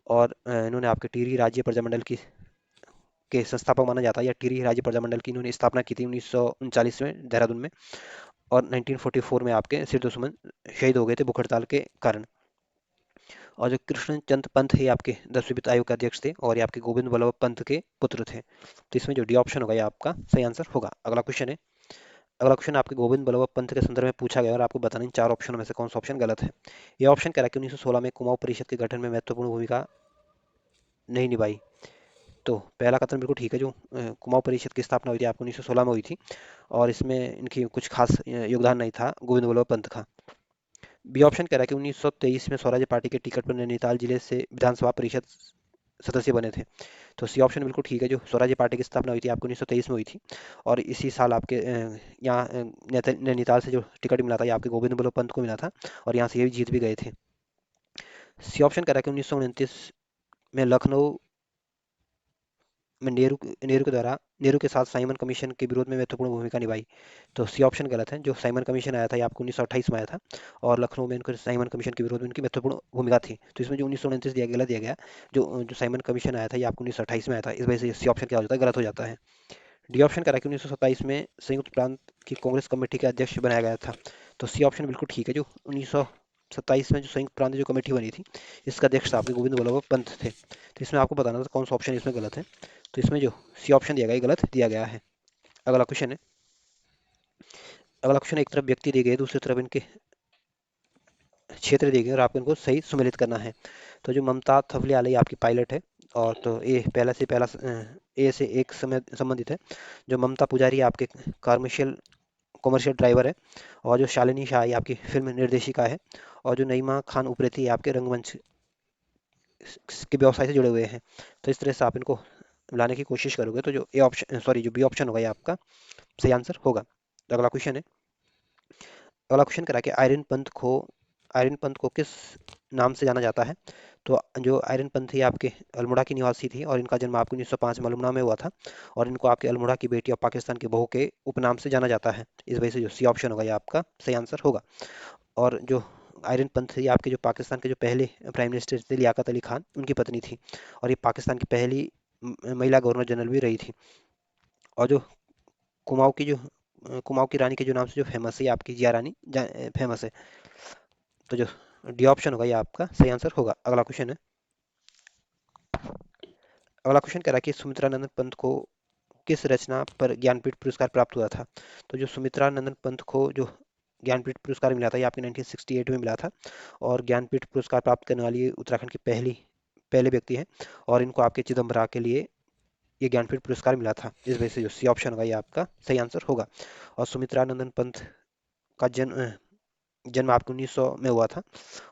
और इन्होंने आपके टिहरी राज्य प्रजामंडल की के संस्थापक माना जाता है, या टिहरी राज्य प्रजामंडल की इन्होंने स्थापना की थी 1939 में देहरादून में। और 1944 में आपके सिरदोष सुमन शहीद हो गए थे भूख हड़ताल के कारण। और जो कृष्णचंद पंत है, ये आपके 10वें वित्त आयोग के अध्यक्ष थे और ये आपके गोविंद वल्लभ पंत के पुत्र थे। तो इसमें जो डी ऑप्शन होगा ये आपका सही आंसर होगा। अगला क्वेश्चन है। अगला क्वेश्चन आपके गोविंद बल्लभ पंत के संदर्भ में पूछा गया और आपको बताना इन 4 ऑप्शनों में से कौन सा ऑप्शन गलत है। यह ऑप्शन कह रहा है कि 1916 में कुमाऊं परिषद के गठन में महत्वपूर्ण भूमिका नहीं निभाई। तो पहला कथन बिल्कुल ठीक है। जो कुमाऊं परिषद की स्थापना हुई थी आपको 1916 में हुई थी और इसमें इनकी कुछ खास योगदान नहीं था गोविंद बल्लभ पंत का। बी ऑप्शन कह रहा है कि 1923 में स्वराज्य पार्टी के टिकट पर नैनीताल जिले से विधानसभा परिषद सदस्य बने थे। तो सी ऑप्शन बिल्कुल ठीक है। जो स्वराज्य पार्टी की स्थापना हुई थी आपको 1923 में हुई थी और इसी साल आपके यहाँ नैनीताल से जो टिकट मिला था, ये आपके गोविंद बल्लभ पंत को मिला था और यहाँ से ये भी जीत भी गए थे। सी ऑप्शन कह रहा है कि 1929 में लखनऊ में नेहरू के साथ साइमन कमीशन के विरोध में महत्वपूर्ण भूमिका निभाई। तो सी ऑप्शन गलत है। जो साइमन कमीशन आया था, ये आपको 1928 में आया था और लखनऊ में इनको साइमन कमीशन के विरोध में इनकी महत्वपूर्ण भूमिका थी। तो इसमें जो 1929 दिया गलत दिया गया। जो साइमन कमीशन आया था, ये आपको 1928 में आया था। इस वजह से सी ऑप्शन क्या हो जाता है, गलत हो जाता है। डी ऑप्शन कह रहा है कि 1927 में संयुक्त प्रांत की कांग्रेस कमेटी के अध्यक्ष बनाया गया था। तो सी ऑप्शन बिल्कुल ठीक है। जो 1927 में जो संयुक्त प्रांत जो कमेटी बनी थी, इसका अध्यक्ष आपके गोविंद वल्लभ पंत थे। तो इसमें आपको बताना था कौन सा ऑप्शन इसमें गलत है। तो इसमें जो सी ऑप्शन दिया गया, ये गलत दिया गया है। अगला क्वेश्चन है। अगला क्वेश्चन, एक तरफ व्यक्ति दिए गए, दूसरी तरफ इनके क्षेत्र दिए गए और आपको इनको सही सुमेलित करना है। तो जो ममता थवलियाल ये आपकी पायलट है और तो ये पहला ए से एक समय संबंधित है। जो ममता पुजारी है आपके कमर्शियल कमर्शियल ड्राइवर है। और जो शालिनी शाह ये आपकी फिल्म निर्देशिका है। और जो नईमा खान उपरेती ये आपके रंगमंच के व्यवसाय से जुड़े हुए हैं। तो इस तरह से आप इनको लाने की कोशिश करोगे तो जो ए ऑप्शन सॉरी जो बी ऑप्शन होगा ये आपका सही आंसर होगा। अगला क्वेश्चन है। अगला क्वेश्चन करा कि आयरन पंथ को किस नाम से जाना जाता है। तो जो आयरन पंथ ये आपके अल्मोड़ा की निवासी थी और इनका जन्म आपको 1905 में अल्मोड़ा में हुआ था और इनको आपके अल्मोड़ा की बेटी और पाकिस्तान की बहू के उपनाम से जाना जाता है। इस वजह से जो सी ऑप्शन होगा ये आपका सही आंसर होगा। और जो आयरन पंथ ये आपके जो पाकिस्तान के जो पहले प्राइम मिनिस्टर थे लियाकत अली खान उनकी पत्नी थी, और ये पाकिस्तान की पहली महिला गवर्नर जनरल भी रही थी। और जो कुमाऊं की जो कुमाऊं की रानी के जो नाम से जो फेमस है ये आपकी जिया रानी फेमस है। तो जो डी ऑप्शन होगा ये आपका सही आंसर होगा। अगला क्वेश्चन है। अगला क्वेश्चन कह रहा है कि सुमित्रा नंदन पंत को किस रचना पर ज्ञानपीठ पुरस्कार प्राप्त हुआ था। तो जो सुमित्रा नंदन पंत को जो ज्ञानपीठ पुरस्कार मिला था ये आपके 1968 में मिला था, और ज्ञानपीठ पुरस्कार प्राप्त करने वाली ये उत्तराखंड की पहले व्यक्ति हैं, और इनको आपके चिदम्बरा के लिए ये ज्ञानपीठ पुरस्कार मिला था। इस वजह से जो सी ऑप्शन होगा ये आपका सही आंसर होगा। और सुमित्रा नंदन पंत का जन्म आपके 1900 में हुआ था,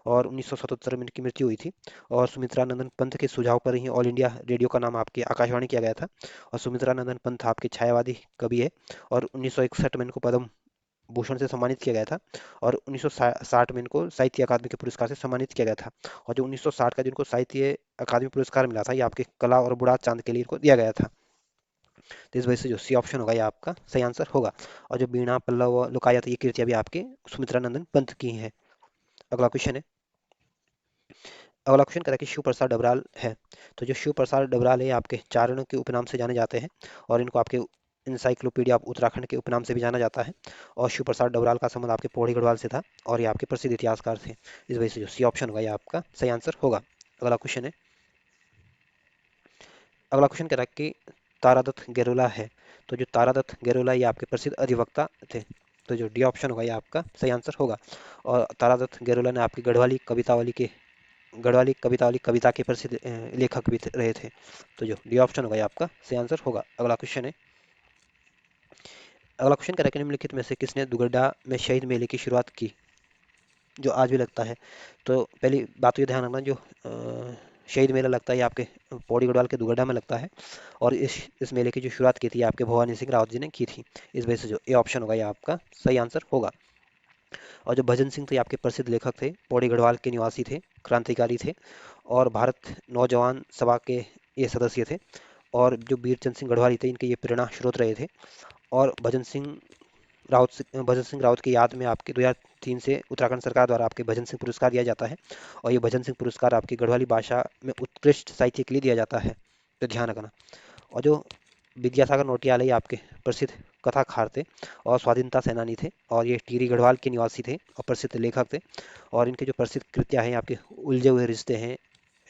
और 1977 में इनकी मृत्यु हुई थी। और सुमित्रा नंदन पंत के सुझाव पर ही ऑल इंडिया रेडियो का नाम आपके आकाशवाणी किया गया था। और सुमित्रा नंदन पंत आपके छायावादी कवि है, और 1961 में इनको पद्म भूषण से सम्मानित किया गया था, और 1960 में इनको साहित्य अकादमी के पुरस्कार से सम्मानित किया गया था। और जो 1960 का जिनको साहित्य अकादमी पुरस्कार मिला था ये आपके कला और बुढ़ा चांद के लिए इनको दिया गया था। तो इस वजह से जो सी ऑप्शन होगा ये आपका सही आंसर होगा। और जो बीणा पल्लव और लुकायत ये कृतियां भी आपके सुमित्रा नंदन पंत की है। अगला क्वेश्चन है। अगला क्वेश्चन करा कि शिव प्रसाद डबराल है। तो जो शिव प्रसाद डबराल है ये आपके चारणों के उपनाम से जाने जाते हैं, और इनको आपके इंसाइक्लोपीडिया ऑफ उत्तराखंड के उपनाम से भी जाना जाता है। और शिव प्रसाद डबराल का संबंध आपके पौड़ी गढ़वाल से था, और ये आपके प्रसिद्ध इतिहासकार थे। इस वजह से जो सी ऑप्शन होगा ये आपका सही आंसर होगा। अगला क्वेश्चन है। अगला क्वेश्चन कह रहा है कि तारादत्त गेरोला है। तो जो तारादत्त गेरोला ये आपके प्रसिद्ध अधिवक्ता थे। तो जो डी ऑप्शन होगा ये आपका सही आंसर होगा। और तारादत्त गेरोला ने आपकी गढ़वाली कवितावली कविता के प्रसिद्ध लेखक भी रहे थे। तो जो डी ऑप्शन होगा ये आपका सही आंसर होगा। अगला क्वेश्चन है। अगला क्वेश्चन कह रहा है कि निम्नलिखित में से किसने दुगड्डा में शहीद मेले की शुरुआत की, जो आज भी लगता है। तो पहली बात तो ये ध्यान रखना, जो शहीद मेला लगता है ये आपके पौड़ी गढ़वाल के दुगड्डा में लगता है, और इस मेले की जो शुरुआत की थी आपके भवानी सिंह रावत जी ने की थी। इस वजह से जो ए ऑप्शन होगा ये आपका सही आंसर होगा। और जो भजन सिंह थे ये आपके प्रसिद्ध लेखक थे, पौड़ी गढ़वाल के निवासी थे, क्रांतिकारी थे, और भारत नौजवान सभा के ये सदस्य थे। और जो बीरचंद सिंह गढ़वाली थे इनके ये प्रेरणा स्रोत रहे थे। और भजन सिंह रावत की याद में आपके 2003 से उत्तराखंड सरकार द्वारा आपके भजन सिंह पुरस्कार दिया जाता है। और ये भजन सिंह पुरस्कार आपकी गढ़वाली भाषा में उत्कृष्ट साहित्य के लिए दिया जाता है, तो ध्यान रखना। और जो विद्यासागर नौटियाल ये आपके प्रसिद्ध कथाकार थे और स्वाधीनता सेनानी थे, और ये टिहरी गढ़वाल के निवासी थे और प्रसिद्ध लेखक थे। और इनके जो प्रसिद्ध कृतियां हैं आपके उलझे हुए रिश्ते हैं,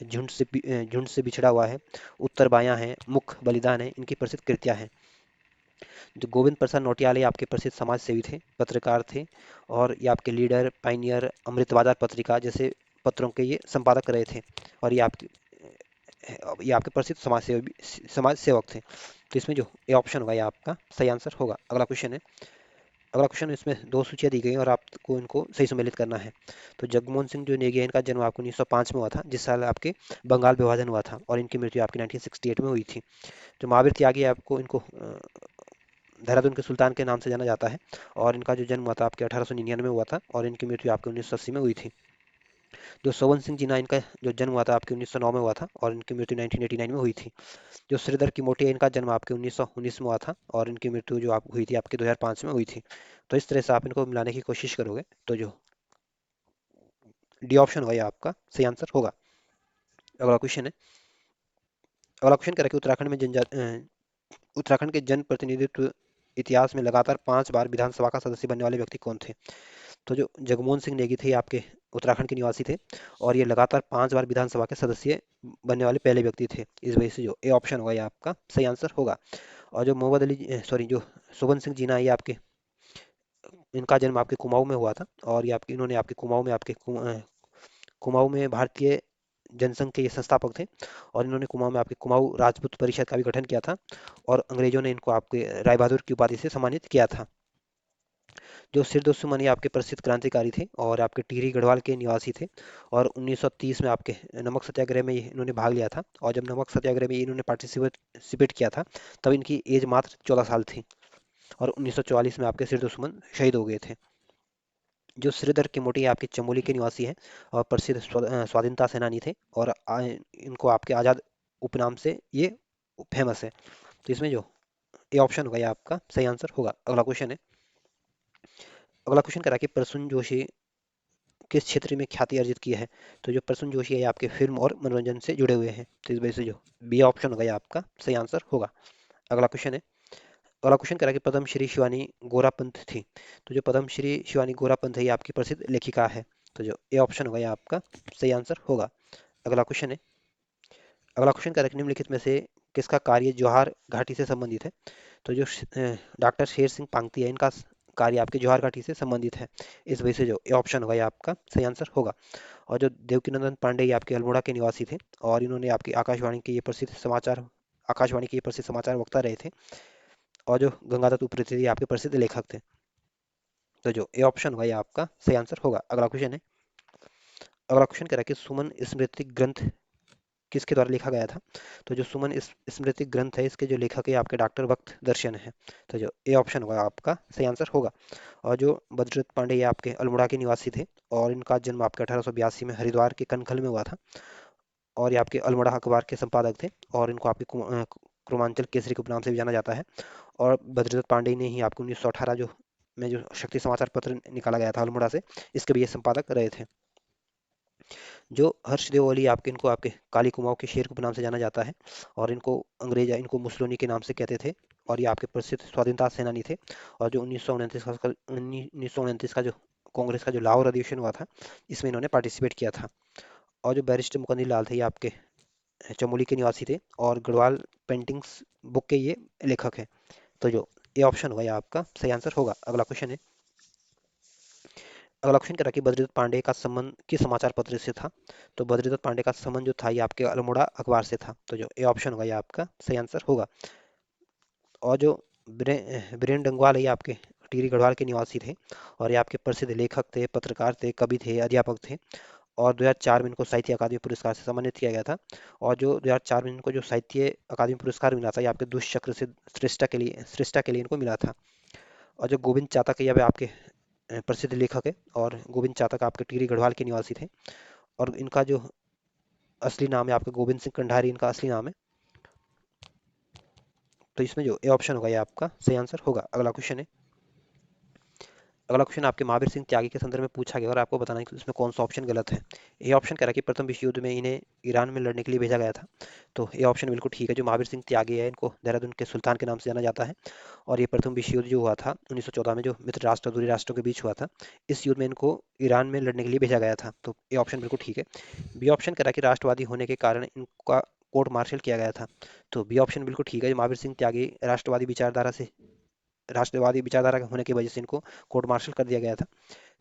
झुंड से बिछड़ा हुआ है, उत्तर बायां है, मुख बलिदान है, इनकी प्रसिद्ध कृतियां हैं। जो गोविंद प्रसाद नौटियाल ये आपके प्रसिद्ध समाज सेवी थे, पत्रकार थे, और ये आपके लीडर, पाइनियर, अमृत बाजार पत्रिका जैसे पत्रों के ये संपादक रहे थे। और ये आपके प्रसिद्ध समाज सेवक थे। तो इसमें जो ए ऑप्शन होगा ये आपका सही आंसर होगा। अगला क्वेश्चन है। अगला क्वेश्चन, इसमें दो सूचियां दी गई हैं और आपको इनको सही सम्मिलित करना है। तो जगमोहन सिंह जो नेगी है इनका जन्म आपको 1905 में हुआ था, जिस साल आपके बंगाल विभाजन हुआ था, और इनकी मृत्यु आपकी 1968 में हुई थी। जो महावीर त्यागी है आपको इनको देहरादून के सुल्तान के नाम से जाना जाता है, और इनका जो जन्म हुआ था आपके 1899 में हुआ था, और इनकी मृत्यु आपके 1980 में हुई थी। जो सोवन सिंह जीना इनका जो जन्म हुआ था आपके 1909 में हुआ था, और इनकी मृत्यु 1989 में हुई थी। जो श्रीधर की मोटी है इनका जन्म आपके 1919 में हुआ था, और इनकी मृत्यु जो आप हुई थी आपके 2005 में हुई थी। तो इस तरह से आप इनको मिलाने की कोशिश करोगे तो जो डी ऑप्शन होगा ये आपका सही आंसर होगा। अगला क्वेश्चन है। अगला क्वेश्चन कह रहा है कि उत्तराखंड के जन प्रतिनिधित्व इतिहास में लगातार 5 बार विधानसभा का सदस्य बनने वाले व्यक्ति कौन थे। तो जो जगमोहन सिंह नेगी थे ये आपके उत्तराखंड के निवासी थे, और ये लगातार 5 बार विधानसभा के सदस्य बनने वाले पहले व्यक्ति थे। इस वजह से जो ए ऑप्शन होगा ये आपका सही आंसर होगा। और जो मोहम्मद अली सॉरी जो शोभन सिंह जीना ये आपके इनका जन्म आपके कुमाऊं में हुआ था, और ये आपके इन्होंने आपके कुमाऊं में भारतीय जनसंघ के ये संस्थापक थे। और इन्होंने कुमाऊं में आपके कुमाऊं राजपूत परिषद का भी गठन किया था, और अंग्रेजों ने इनको आपके राय बहादुर की उपाधि से सम्मानित किया था। जो सिरदोसुमन ये आपके प्रसिद्ध क्रांतिकारी थे, और आपके टिहरी गढ़वाल के निवासी थे। और 1930 में आपके नमक सत्याग्रह में इन्होंने भाग लिया था, और जब नमक सत्याग्रह में इन्होंने पार्टिसिपेट किया था तब इनकी एज मात्र 14 साल थी। और 1944 में आपके सिरदोसुमन शहीद हो गए थे। जो श्रीधर केम्बोटी आपके चमोली के निवासी हैं, और प्रसिद्ध स्वाधीनता सेनानी थे, और इनको आपके आज़ाद उपनाम से ये फेमस है। तो इसमें जो ए ऑप्शन होगा ये आपका सही आंसर होगा। अगला क्वेश्चन है। अगला क्वेश्चन करा कि प्रसून जोशी किस क्षेत्र में ख्याति अर्जित की है? तो जो प्रसून जोशी है ये आपके फिल्म और मनोरंजन से जुड़े हुए हैं, तो इस वजह से जो बी ऑप्शन होगा ये आपका सही आंसर होगा। अगला क्वेश्चन है, अगला क्वेश्चन कह रहा है कि पद्मश्री शिवानी गोरापंत थी। तो जो पद्मश्री शिवानी गोरापंत है ये आपकी प्रसिद्ध लेखिका है, तो जो ए ऑप्शन होगा ये आपका सही आंसर होगा। अगला क्वेश्चन है, अगला क्वेश्चन कह रहा है कि निम्नलिखित में से किसका कार्य जौहर घाटी से संबंधित है? तो जो डॉक्टर शेर सिंह पांगती है इनका कार्य आपके जौहर घाटी से संबंधित है, इस वजह से जो ए ऑप्शन होगा ये आपका सही आंसर होगा। और जो देवकीनंदन पांडे ये आपके अल्मोड़ा के निवासी थे और इन्होंने आपकी आकाशवाणी के ये प्रसिद्ध समाचार वक्ता रहे थे, और जो गंगादत्त उपाध्याय ये आपके प्रसिद्ध लेखक थे, तो जो ए ऑप्शन होगा ये आपका सही आंसर होगा। अगला क्वेश्चन है, अगला क्वेश्चन कह रहा है कि सुमन स्मृति ग्रंथ किसके द्वारा लिखा गया था? तो जो सुमन स्मृति ग्रंथ है इसके जो लेखक है आपके डॉक्टर भक्त दर्शन है, तो जो ए ऑप्शन होगा आपका सही आंसर होगा। और जो बद्रदत्त पांडे ये आपके अल्मोड़ा के निवासी थे और इनका जन्म आपके 1882 में हरिद्वार के कनखल में हुआ था, और ये आपके अल्मोड़ा अखबार के संपादक थे, और इनको आपके क्रोमांचल केसरी के उपनाम से भी जाना जाता है। और बद्रदत्त पांडे ने ही आपको 1918 जो शक्ति समाचार पत्र निकाला गया था अल्मोड़ा से, इसके भी ये संपादक रहे थे। जो हर्षदेव अली आपके इनको आपके काली कुमाऊं के शेर के उपनाम से जाना जाता है, और इनको अंग्रेज इनको मुसलोनी के नाम से कहते थे, और ये आपके प्रसिद्ध स्वाधीनता सेनानी थे। और जो 1929 का जो कांग्रेस का जो लाहौर अधिवेशन हुआ था इसमें इन्होंने पार्टिसिपेट किया था। और जो बैरिस्टर मुकंदी लाल थे ये आपके चमोली के निवासी थे, और गढ़वाल पेंटिंग्स बुक के ये लेखक हैं, तो जो ये ऑप्शन होगा ये आपका सही आंसर होगा। अगला क्वेश्चन है, अगला क्वेश्चन कह रहा है कि बद्रीदत्त पांडे का संबंध किस समाचार पत्र से था? तो बद्रीदत्त पांडे का संबंध जो था ये आपके अल्मोड़ा अखबार से था, तो जो ए ऑप्शन होगा ये आपका सही आंसर होगा। और जो बीरेन डंगवाल है ये आपके टिहरी गढ़वाल के निवासी थे, और ये आपके प्रसिद्ध लेखक थे, पत्रकार थे, कवि थे, अध्यापक थे। और 2004 में इनको साहित्य अकादमी पुरस्कार से सम्मानित किया गया था। और जो 2004 में इनको जो साहित्य अकादमी पुरस्कार मिला था ये आपके दुष्चक्र से सृष्टा के लिए इनको मिला था। और जो गोविंद चातक है ये भी आपके प्रसिद्ध लेखक है, और गोविंद चातक आपके टिहरी गढ़वाल के निवासी थे, और इनका जो असली नाम है आपका गोविंद सिंह कंडारी इनका असली नाम है, तो इसमें जो ए ऑप्शन होगा ये आपका सही आंसर होगा। अगला क्वेश्चन है, अगला क्वेश्चन आपके महावीर सिंह त्यागी के संदर्भ में पूछा गया और आपको बताना है कि इसमें कौन सा ऑप्शन गलत है। ए ऑप्शन कह रहा है कि प्रथम विश्व युद्ध में इन्हें ईरान में लड़ने के लिए भेजा गया था, तो ये ऑप्शन बिल्कुल ठीक है। जो महावीर सिंह त्यागी है इनको देहरादून के सुल्तान के नाम से जाना जाता है, और ये प्रथम विश्व युद्ध जो हुआ था 1914 में जो मित्र राष्ट्र और दूरी राष्ट्रों के बीच हुआ था, इस युद्ध में इनको ईरान में लड़ने के लिए भेजा गया था, तो ये ऑप्शन बिल्कुल ठीक है। बी ऑप्शन कह रहा है कि राष्ट्रवादी होने के कारण इनका कोर्ट मार्शल किया गया था, तो बी ऑप्शन बिल्कुल ठीक है। जो महावीर सिंह त्यागी राष्ट्रवादी विचारधारा होने की वजह से इनको कोर्ट मार्शल कर दिया गया था।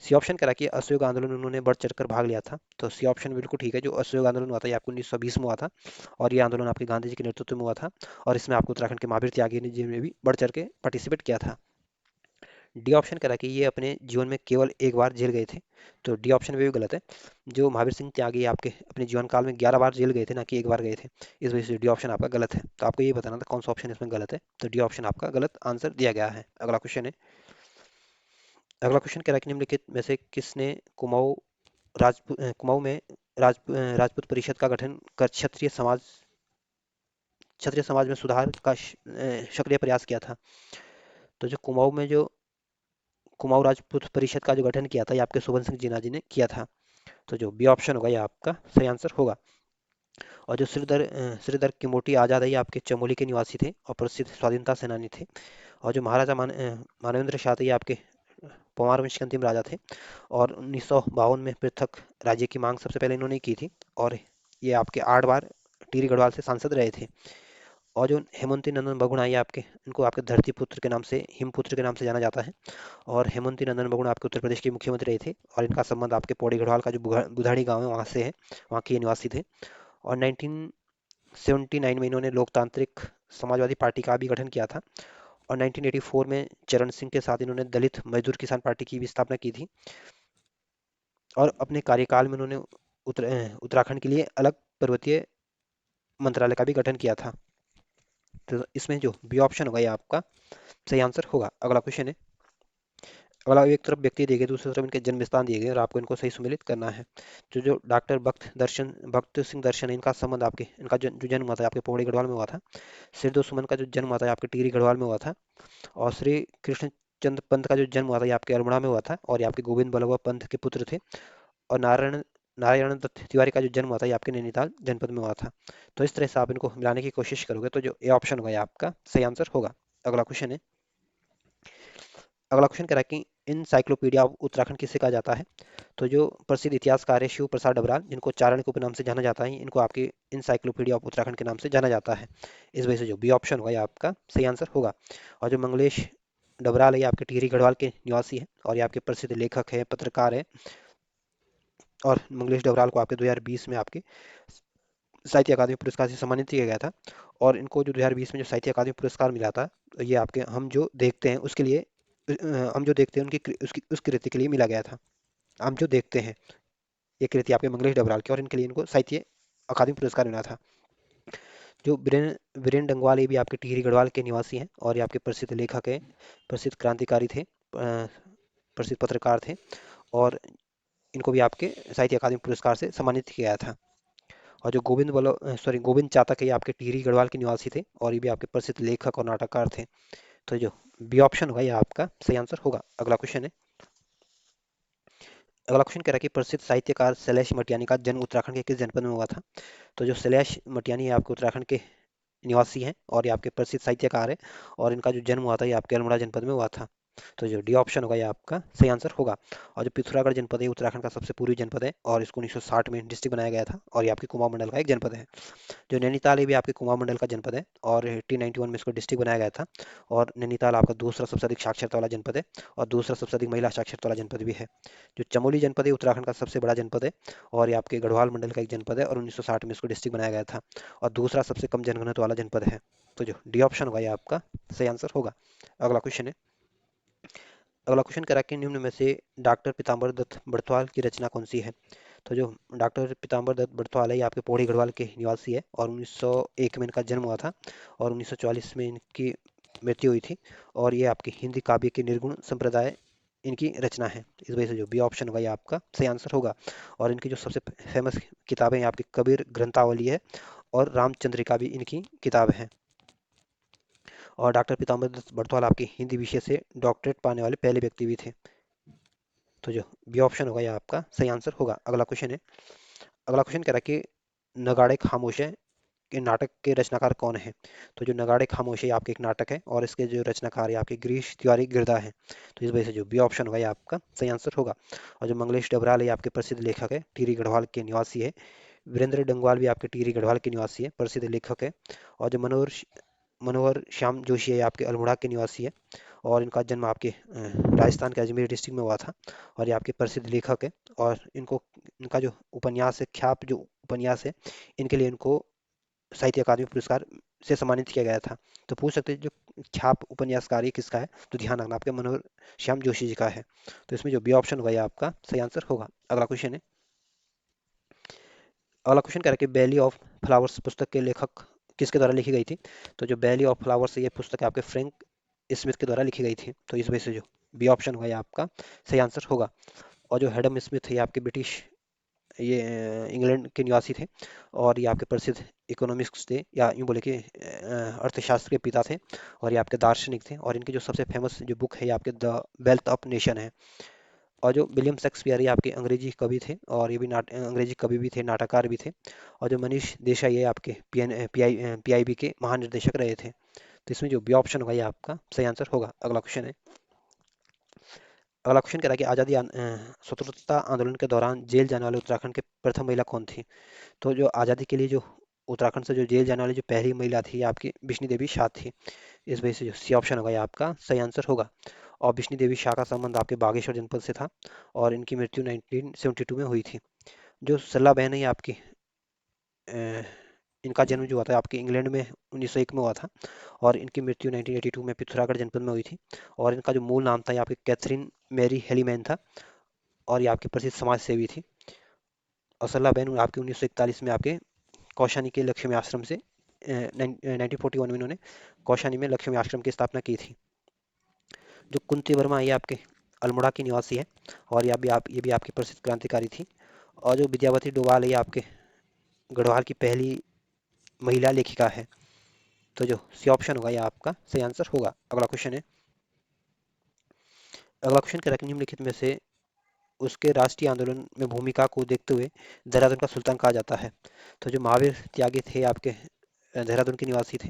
सी ऑप्शन कह रहा है कि असहयोग आंदोलन में उन्होंने बढ़ चढ़कर भाग लिया था, तो सी ऑप्शन बिल्कुल ठीक है। जो असहयोग आंदोलन हुआ था ये आपको 1920 में हुआ था, और ये आंदोलन आपके गांधी जी के नेतृत्व में हुआ था, और इसमें आपको उत्तराखंड के महावीर त्यागी जी ने भी बढ़ चढ़ के पार्टिसिपेट किया था। डी ऑप्शन कह रहा है कि ये अपने जीवन में केवल एक बार जेल गए थे, तो डी ऑप्शन में भी गलत है। जो महावीर सिंह त्यागी आपके अपने जीवन काल में 11 बार जेल गए थे, ना कि एक बार गए थे, इस वजह से डी ऑप्शन आपका गलत है। तो आपको ये बताना था कौन सा ऑप्शन इसमें गलत है, तो डी ऑप्शन आपका गलत आंसर दिया गया है। अगला क्वेश्चन है, अगला क्वेश्चन कह रहा है कि निम्नलिखित में से किसने कुमाऊं में राजपूत परिषद का गठन कर क्षत्रिय समाज में सुधार का सक्रिय प्रयास किया था? तो जो कुमाऊं राजपूत परिषद का जो गठन किया था ये आपके सुबंत सिंह जीना जी ने किया था, तो जो बी ऑप्शन होगा ये आपका सही आंसर होगा। और जो श्रीधर किमोटी आजाद है ये आपके चमोली के निवासी थे और प्रसिद्ध स्वाधीनता सेनानी थे। और जो महाराजा मानवेंद्र शाह थे ये आपके परमार वंश के अंतिम राजा थे, और 1952 में पृथक राज्य की मांग सबसे पहले इन्होंने की थी, और ये आपके 8 बार टिहरी गढ़वाल से सांसद रहे थे। और जो हेमंती नंदन बहुगुणा ये आपके इनको आपके धरती पुत्र के नाम से हिमपुत्र के नाम से जाना जाता है, और हेमंती नंदन बहुगुणा आपके उत्तर प्रदेश के मुख्यमंत्री रहे थे, और इनका संबंध आपके पौड़ी गढ़वाल का जो बुधानी गांव है वहाँ से है, वहाँ के ये निवासी थे। और 1979 में इन्होंने लोकतांत्रिक समाजवादी पार्टी का भी गठन किया था, और 1984 में चरण सिंह के साथ इन्होंने दलित मजदूर किसान पार्टी की भी स्थापना की थी, और अपने कार्यकाल में उन्होंने उत्तराखंड के लिए अलग पर्वतीय मंत्रालय का भी गठन किया था। तो इसमें जो बी ऑप्शन होगा ये आपका सही आंसर होगा। अगला क्वेश्चन है, अगला एक तरफ व्यक्ति दिए गए दूसरी तरफ इनके जन्म स्थान दिए गए और आपको इनको सही सुमेलित करना है। तो जो डॉक्टर भक्त सिंह दर्शन है इनका संबंध आपके इनका जो जन्म हुआ था आपके पौड़ी गढ़वाल में हुआ था। सिरदो सुमन का जो जन्म हुआ था आपके टिहरी गढ़वाल में हुआ था, और श्री कृष्ण चंद्र पंत का जो जन्म हुआ था ये आपके अल्मोड़ा में हुआ था, और ये आपके गोविंद बल्लभ पंत के पुत्र थे। और नारायण नारायण दत्त तिवारी का जो जन्म हुआ था ये आपके नैनीताल जनपद में हुआ था। तो इस तरह से आप इनको मिलाने की कोशिश करोगे तो जो ए ऑप्शन होगा ये आपका सही आंसर होगा। अगला क्वेश्चन है। अगला क्वेश्चन कह रहा है कि इनसाइक्लोपीडिया ऑफ उत्तराखंड किसे कहा जाता है। तो जो प्रसिद्ध इतिहासकार है शिव प्रसाद डबराल, जिनको चारण के उपनाम से जाना जाता है, इनको आपकी इनसाइक्लोपीडिया ऑफ उत्तराखंड के नाम से जाना जाता है। इस वजह से जो बी ऑप्शन होगा ये आपका सही आंसर होगा। और जो मंगलेश डबराल है ये आपके टिहरी गढ़वाल के निवासी है और ये आपके प्रसिद्ध लेखक है, पत्रकार है। और मंगलेश डबराल को आपके 2020 में आपके साहित्य अकादमी पुरस्कार से सम्मानित किया गया था। और इनको जो 2020 में जो साहित्य अकादमी पुरस्कार मिला था, तो ये आपके हम जो देखते हैं उसके लिए हम जो देखते हैं उसकी उस कृति के लिए मिला गया था। हम जो देखते हैं ये कृति आपके मंगलेश डबराल की, और इनके लिए इनको साहित्य अकादमी पुरस्कार मिला था। जो वीरेंद्र वीरेंद्र डंगवाल ये भी आपके टिहरी गढ़वाल के निवासी हैं और ये आपके प्रसिद्ध लेखक हैं, प्रसिद्ध क्रांतिकारी थे, प्रसिद्ध पत्रकार थे। और इनको भी आपके साहित्य अकादमी पुरस्कार से सम्मानित किया गया था। और जो गोविंद चातक है ये आपके टिहरी गढ़वाल के निवासी थे और ये भी आपके प्रसिद्ध लेखक और नाटककार थे। तो जो बी ऑप्शन होगा ये आपका सही आंसर होगा। अगला क्वेश्चन है। अगला क्वेश्चन कह रहा है कि प्रसिद्ध साहित्यकार शैलेश मटियानी का जन्म उत्तराखंड के किस जनपद में हुआ था। तो जो शैलेश मटियानी है आपके उत्तराखंड के निवासी हैं और ये आपके प्रसिद्ध साहित्यकार है और इनका जो जन्म हुआ था ये आपके अल्मोड़ा जनपद में हुआ था। तो जो डी ऑप्शन होगा ये आपका सही आंसर होगा। और जो पिथौरागढ़ जनपद है उत्तराखंड का सबसे पूर्वी जनपद है और इसको 1960 में डिस्ट्रिक्ट बनाया गया था और ये आपके कुमाऊं मंडल का एक जनपद है। जो नैनीताल है भी आपके कुमाऊं मंडल का जनपद है और 1891 में इसको डिस्ट्रिक्ट बनाया गया था। और नैनीताल आपका दूसरा सबसे अधिक साक्षरता वाला जनपद है और दूसरा सबसे अधिक महिला साक्षरता वाला जनपद भी है। जो चमोली जनपद है उत्तराखंड का सबसे बड़ा जनपद है और ये आपके गढ़वाल मंडल का एक जनपद है और 1960 में इसको डिस्ट्रिक्ट बनाया गया था और दूसरा सबसे कम जनघनत्व वाला जनपद है। तो जो डी ऑप्शन होगा ये आपका सही आंसर होगा। अगला क्वेश्चन है। अगला क्वेश्चन कह रहा है कि निम्न में से डॉक्टर पीताम्बर दत्त बड़थवाल की रचना कौन सी है। तो जो डॉक्टर पीताम्बर दत्त बड़थवाल है ये आपके पौड़ी गढ़वाल के निवासी है और 1901 में इनका जन्म हुआ था और 1944 में इनकी मृत्यु हुई थी। और ये आपकी हिंदी काव्य के निर्गुण संप्रदाय इनकी रचना है। इस वजह से जो बी ऑप्शन होगा ये आपका सही आंसर होगा। और इनकी जो सबसे फेमस किताबें हैं आपकी कबीर ग्रंथावली है और रामचंद्रिका भी इनकी किताब है। और डॉक्टर पीताम्बर दत्त बड़थवाल आपके हिंदी विषय से डॉक्टरेट पाने वाले पहले व्यक्ति भी थे। तो जो बी ऑप्शन होगा यह आपका सही आंसर होगा। अगला क्वेश्चन है। अगला क्वेश्चन कह रहा है कि नगाड़े खामोश है के नाटक के रचनाकार कौन है। तो जो नगाड़े खामोश है आपके एक नाटक है और इसके जो रचनाकार है आपके गिरीश तिवारी गिरदा है। तो इस वजह से जो बी ऑप्शन होगा ये आपका सही आंसर होगा। और जो मंगलेश डबराल है ये आपके प्रसिद्ध लेखक है, टिहरी गढ़वाल के निवासी है। वीरेंद्र डंगवाल भी आपके टिहरी गढ़वाल के निवासी है, प्रसिद्ध लेखक है। और जो मनोहर श्याम जोशी है आपके अल्मोड़ा के निवासी है और इनका जन्म आपके राजस्थान के अजमेर डिस्ट्रिक्ट में हुआ था। और ये आपके प्रसिद्ध लेखक है और इनको इनका जो उपन्यास है ख्याप जो उपन्यास है इनके लिए इनको साहित्य अकादमी पुरस्कार से सम्मानित किया गया था। तो पूछ सकते हैं जो ख्याप उपन्यासकार ये किसका है, तो ध्यान रखना आपके मनोहर श्याम जोशी जी का है। तो इसमें जो बी ऑप्शन होगा ये आपका सही आंसर होगा। अगला क्वेश्चन है। अगला क्वेश्चन कह रहा है कि बैली ऑफ फ्लावर्स पुस्तक के लेखक किसके द्वारा लिखी गई थी। तो जो बैली ऑफ फ्लावर्स है ये पुस्तक आपके फ्रैंक स्मिथ के द्वारा लिखी गई थी। तो इस वजह से जो बी ऑप्शन होगा ये आपका सही आंसर होगा। और जो हेडम स्मिथ है ये आपके ब्रिटिश ये इंग्लैंड के निवासी थे और ये आपके प्रसिद्ध इकोनॉमिक्स थे या यूँ बोले कि अर्थशास्त्र के पिता थे। और ये आपके दार्शनिक थे और इनकी जो सबसे फेमस जो बुक है ये आपके द वेल्थ ऑफ नेशन है। और जो विलियम शेक्सपियर ये आपके अंग्रेजी कवि थे और ये भी अंग्रेजी कवि भी थे, नाटककार भी थे। और जो मनीष देसाई ये आपके पीआईबी के महानिर्देशक रहे थे। तो इसमें जो बी ऑप्शन होगा ये आपका सही आंसर होगा। अगला क्वेश्चन है। अगला क्वेश्चन कह रहा है कि स्वतंत्रता आंदोलन के दौरान जेल जाने वाले उत्तराखंड के प्रथम महिला कौन थी। तो जो आज़ादी के लिए जो उत्तराखंड से जो जेल जाने वाली जो पहली महिला थी ये आपकी बिश्नी देवी शाह थी। इस वजह से जो सी ऑप्शन होगा ये आपका सही आंसर होगा। और बिश्नी देवी शाह का संबंध आपके बागेश्वर जनपद से था और इनकी मृत्यु 1972 में हुई थी। जो सल्ला बहन है ये आपकी अ, इनका जन्म जो हुआ था आपके इंग्लैंड में 1901 में हुआ था और इनकी मृत्यु 1982 में पिथौरागढ़ जनपद में हुई थी। और इनका जो मूल नाम था ये आपके कैथरीन मैरी हेलीमैन था और ये आपकी प्रसिद्ध समाज सेवी थी। और सल्ला बहन आपके 1941 में आपके कौशानी के लक्ष्मी आश्रम से 1941 में इन्होंने कौशानी में लक्ष्मी आश्रम की स्थापना की थी। जो कुंती वर्मा ये आपके अल्मोड़ा की निवासी है और ये भी आपकी प्रसिद्ध क्रांतिकारी थी। और जो विद्यावती डोभाल है ये आपके गढ़वाल की पहली महिला लेखिका है। तो जो सी ऑप्शन होगा ये आपका सही आंसर होगा। अगला क्वेश्चन है। अगला क्वेश्चन कह रहा है कि निम्नलिखित में से उसके राष्ट्रीय आंदोलन में भूमिका को देखते हुए देहरादून का सुल्तान कहा जाता है। तो जो महावीर त्यागी थे आपके देहरादून के निवासी थे,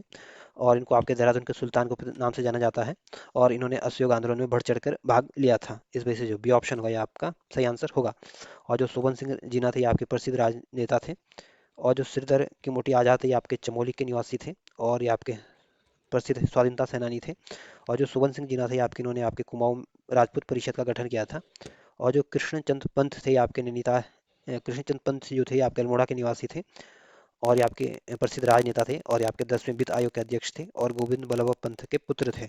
और इनको आपके देहरादून के सुल्तान को नाम से जाना जाता है, और इन्होंने असहयोग आंदोलन में बढ़ चढ़कर भाग लिया था। इस वजह से जो बी ऑप्शन होगा ये आपका सही आंसर होगा। और जो शोभन सिंह जीना थे ये आपके प्रसिद्ध राजनेता थे। और जो श्रीधर की मोटी आज़ाद थे ये आपके चमोली के निवासी थे, और ये आपके प्रसिद्ध स्वाधीनता सेनानी थे। और जो सुबन सिंह जीना थे आपके इन्होंने आपके कुमाऊं राजपूत परिषद का गठन किया था। और जो कृष्णचंद पंत थे आपके नैनीताल कृष्णचंद पंत जो थे आपके अल्मोड़ा के निवासी थे, और ये आपके प्रसिद्ध राजनेता थे, और ये आपके 10वें वित्त आयोग के अध्यक्ष थे, और गोविंद बल्लभ पंत के पुत्र थे।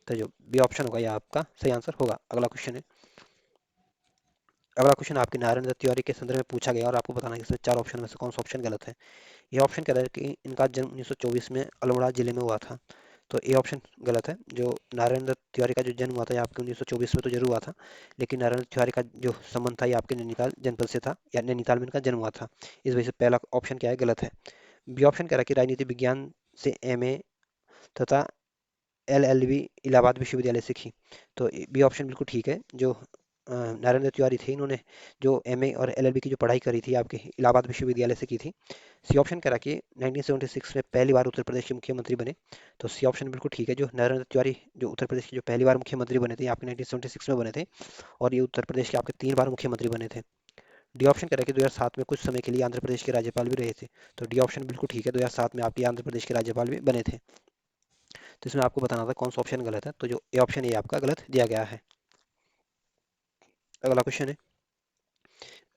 तो जो बी ऑप्शन होगा ये आपका सही आंसर होगा। अगला क्वेश्चन है। अगला क्वेश्चन आपके नारायण दत्त तिवारी के संदर्भ में पूछा गया, और आपको बताना है कि इसमें चार ऑप्शन में से कौन सा ऑप्शन गलत है। ये ऑप्शन कह रहा है कि इनका जन्म 1924 में अल्मोड़ा जिले में हुआ था। तो ए ऑप्शन गलत है। जो नारायण दत्त तिवारी का जो जन्म हुआ था ये आपके 1924 में तो जरूर हुआ था, लेकिन नारायण दत्त तिवारी का जो संबंध था ये आपके नैनीताल जनपद से था, या नैनीताल में इनका जन्म हुआ था। इस वजह से पहला ऑप्शन क्या है, गलत है। बी ऑप्शन कह रहा है कि राजनीति विज्ञान से एमए तथा एलएलबी इलाहाबाद विश्वविद्यालय से की। तो बी ऑप्शन बिल्कुल ठीक है। जो नारायण दत्त तिवारी थे इन्होंने जो एमए और एलएलबी की जो पढ़ाई करी थी आपके इलाहाबाद विश्वविद्यालय से की थी। सी ऑप्शन कह रहा कि 1976 में पहली बार उत्तर प्रदेश के मुख्यमंत्री बने। तो सी ऑप्शन बिल्कुल ठीक है। जो नारायण दत्त तिवारी जो उत्तर प्रदेश के जो पहली बार मुख्यमंत्री बने थे आपके 1976 में बने थे, और ये उत्तर प्रदेश के आपके 3 बार मुख्यमंत्री बने थे। डी ऑप्शन कह रहा है कि 2007 में कुछ समय के लिए आंध्र प्रदेश के राज्यपाल भी रहे थे। तो डी ऑप्शन बिल्कुल ठीक है, 2007 में आपके आंध्र प्रदेश के राज्यपाल भी बने थे। तो इसमें आपको बताना था कौन सा ऑप्शन गलत है। तो जो ए ऑप्शन ये आपका गलत दिया गया है। अगला क्वेश्चन है।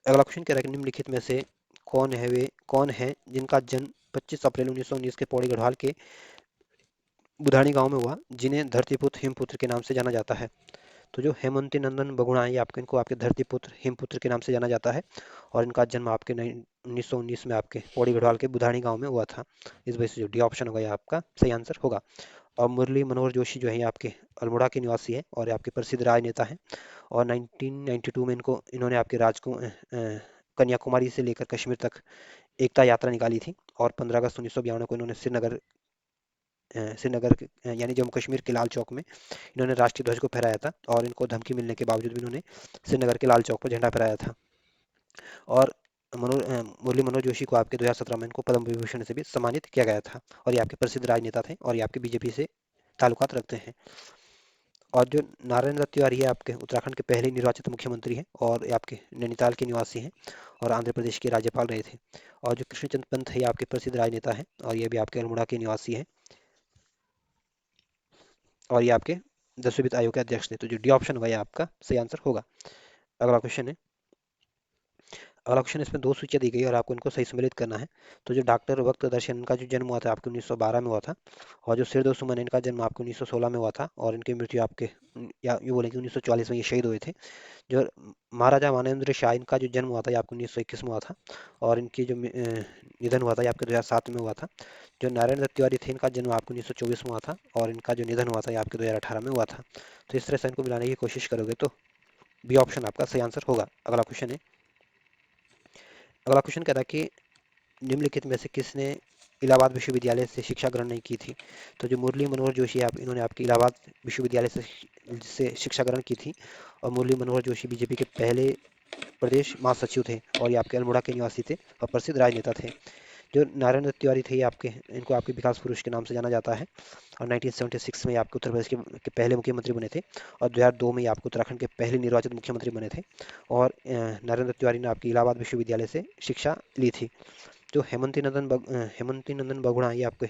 अगला क्वेश्चन कह रहा है कि निम्नलिखित में से कौन है जिनका जन्म 25 अप्रैल 1919 के पौड़ी गढ़वाल के बुधानी गांव में हुआ, जिन्हें धरतीपुत्र हिमपुत्र के नाम से जाना जाता है। तो जो हेमंती नंदन बगुणा है आपके इनको आपके धरतीपुत्र हिमपुत्र के नाम से जाना जाता है, और इनका जन्म आपके 1919 में आपके पौड़ी गढ़वाल के बुधानी गांव में हुआ था। इस वजह से जो डी ऑप्शन होगा ये आपका सही आंसर होगा। और मुरली मनोहर जोशी जो है ये आपके अल्मोड़ा के निवासी है, और ये आपके प्रसिद्ध राजनेता हैं। और 1992 में इन्होंने आपके कन्याकुमारी से लेकर कश्मीर तक एकता यात्रा निकाली थी। और 15 अगस्त 1952 को इन्होंने श्रीनगर यानी जम्मू कश्मीर के लाल चौक में इन्होंने राष्ट्रीय ध्वज को फहराया था, और इनको धमकी मिलने के बावजूद भी इन्होंने श्रीनगर के लाल चौक पर झंडा फहराया था। और मुरली मनोहर जोशी को आपके 2017 में इनको पद्म विभूषण से भी सम्मानित किया गया था। और ये आपके प्रसिद्ध राजनेता थे, और ये आपके बीजेपी से ताल्लुकात रखते हैं। और जो नारायण दत्त तिवारी है आपके उत्तराखंड के पहले निर्वाचित मुख्यमंत्री हैं, और ये आपके नैनीताल के निवासी हैं, और आंध्र प्रदेश के राज्यपाल रहे थे। और जो कृष्णचंद पंत है ये आपके प्रसिद्ध राजनेता हैं, और ये भी आपके अल्मोड़ा के निवासी हैं, और ये आपके 10वें वित्त आयोग के अध्यक्ष थे। तो जो डी ऑप्शन होगा ये आपका सही आंसर होगा। अगला क्वेश्चन है। अगला क्वेश्चन, इसमें दो सूचियाँ दी गई और आपको इनको सही सम्मिलित करना है। तो जो डॉक्टर वक्त दर्शन का जो जन्म हुआ था आपके 1912 में हुआ था, और जो सिरदो सुमन इनका जन्म आपके 1916 में हुआ था, और इनकी मृत्यु आपके या यूँ बोले कि 1944 में ये शहीद हुए थे। जो महाराजा मानेंद्र शाह इनका जो जन्म हुआ था ये आपको 1921 में हुआ था, और इनकी जो निधन हुआ था ये आपके 2007 में हुआ था। जो नारायण दत्त तिवारी थे इनका जन्म आपको 1924 में हुआ था, और इनका जो निधन हुआ था ये आपके 2018 में हुआ था। तो इस तरह से इनको मिलाने की कोशिश करोगे तो बी ऑप्शन आपका सही आंसर होगा। अगला क्वेश्चन है। अगला क्वेश्चन कह रहा है कि निम्नलिखित में से किसने इलाहाबाद विश्वविद्यालय से शिक्षा ग्रहण नहीं की थी। तो जो मुरली मनोहर जोशी है आप इन्होंने आपके इलाहाबाद विश्वविद्यालय से शिक्षा ग्रहण की थी। और मुरली मनोहर जोशी बीजेपी के पहले प्रदेश महासचिव थे, और ये आपके अल्मोड़ा के निवासी थे, और प्रसिद्ध राजनेता थे। जो नारायण दत्त तिवारी थे ये आपके इनको आपके विकास पुरुष के नाम से जाना जाता है, और 1976 में ये आपके उत्तर प्रदेश के पहले मुख्यमंत्री बने थे, और 2002 में ये आपको उत्तराखंड के पहले निर्वाचित मुख्यमंत्री बने थे। और नारायण दत्त तिवारी ने आपकी इलाहाबाद विश्वविद्यालय से शिक्षा ली थी। जो हेमंती नंदन बगुड़ा ये आपके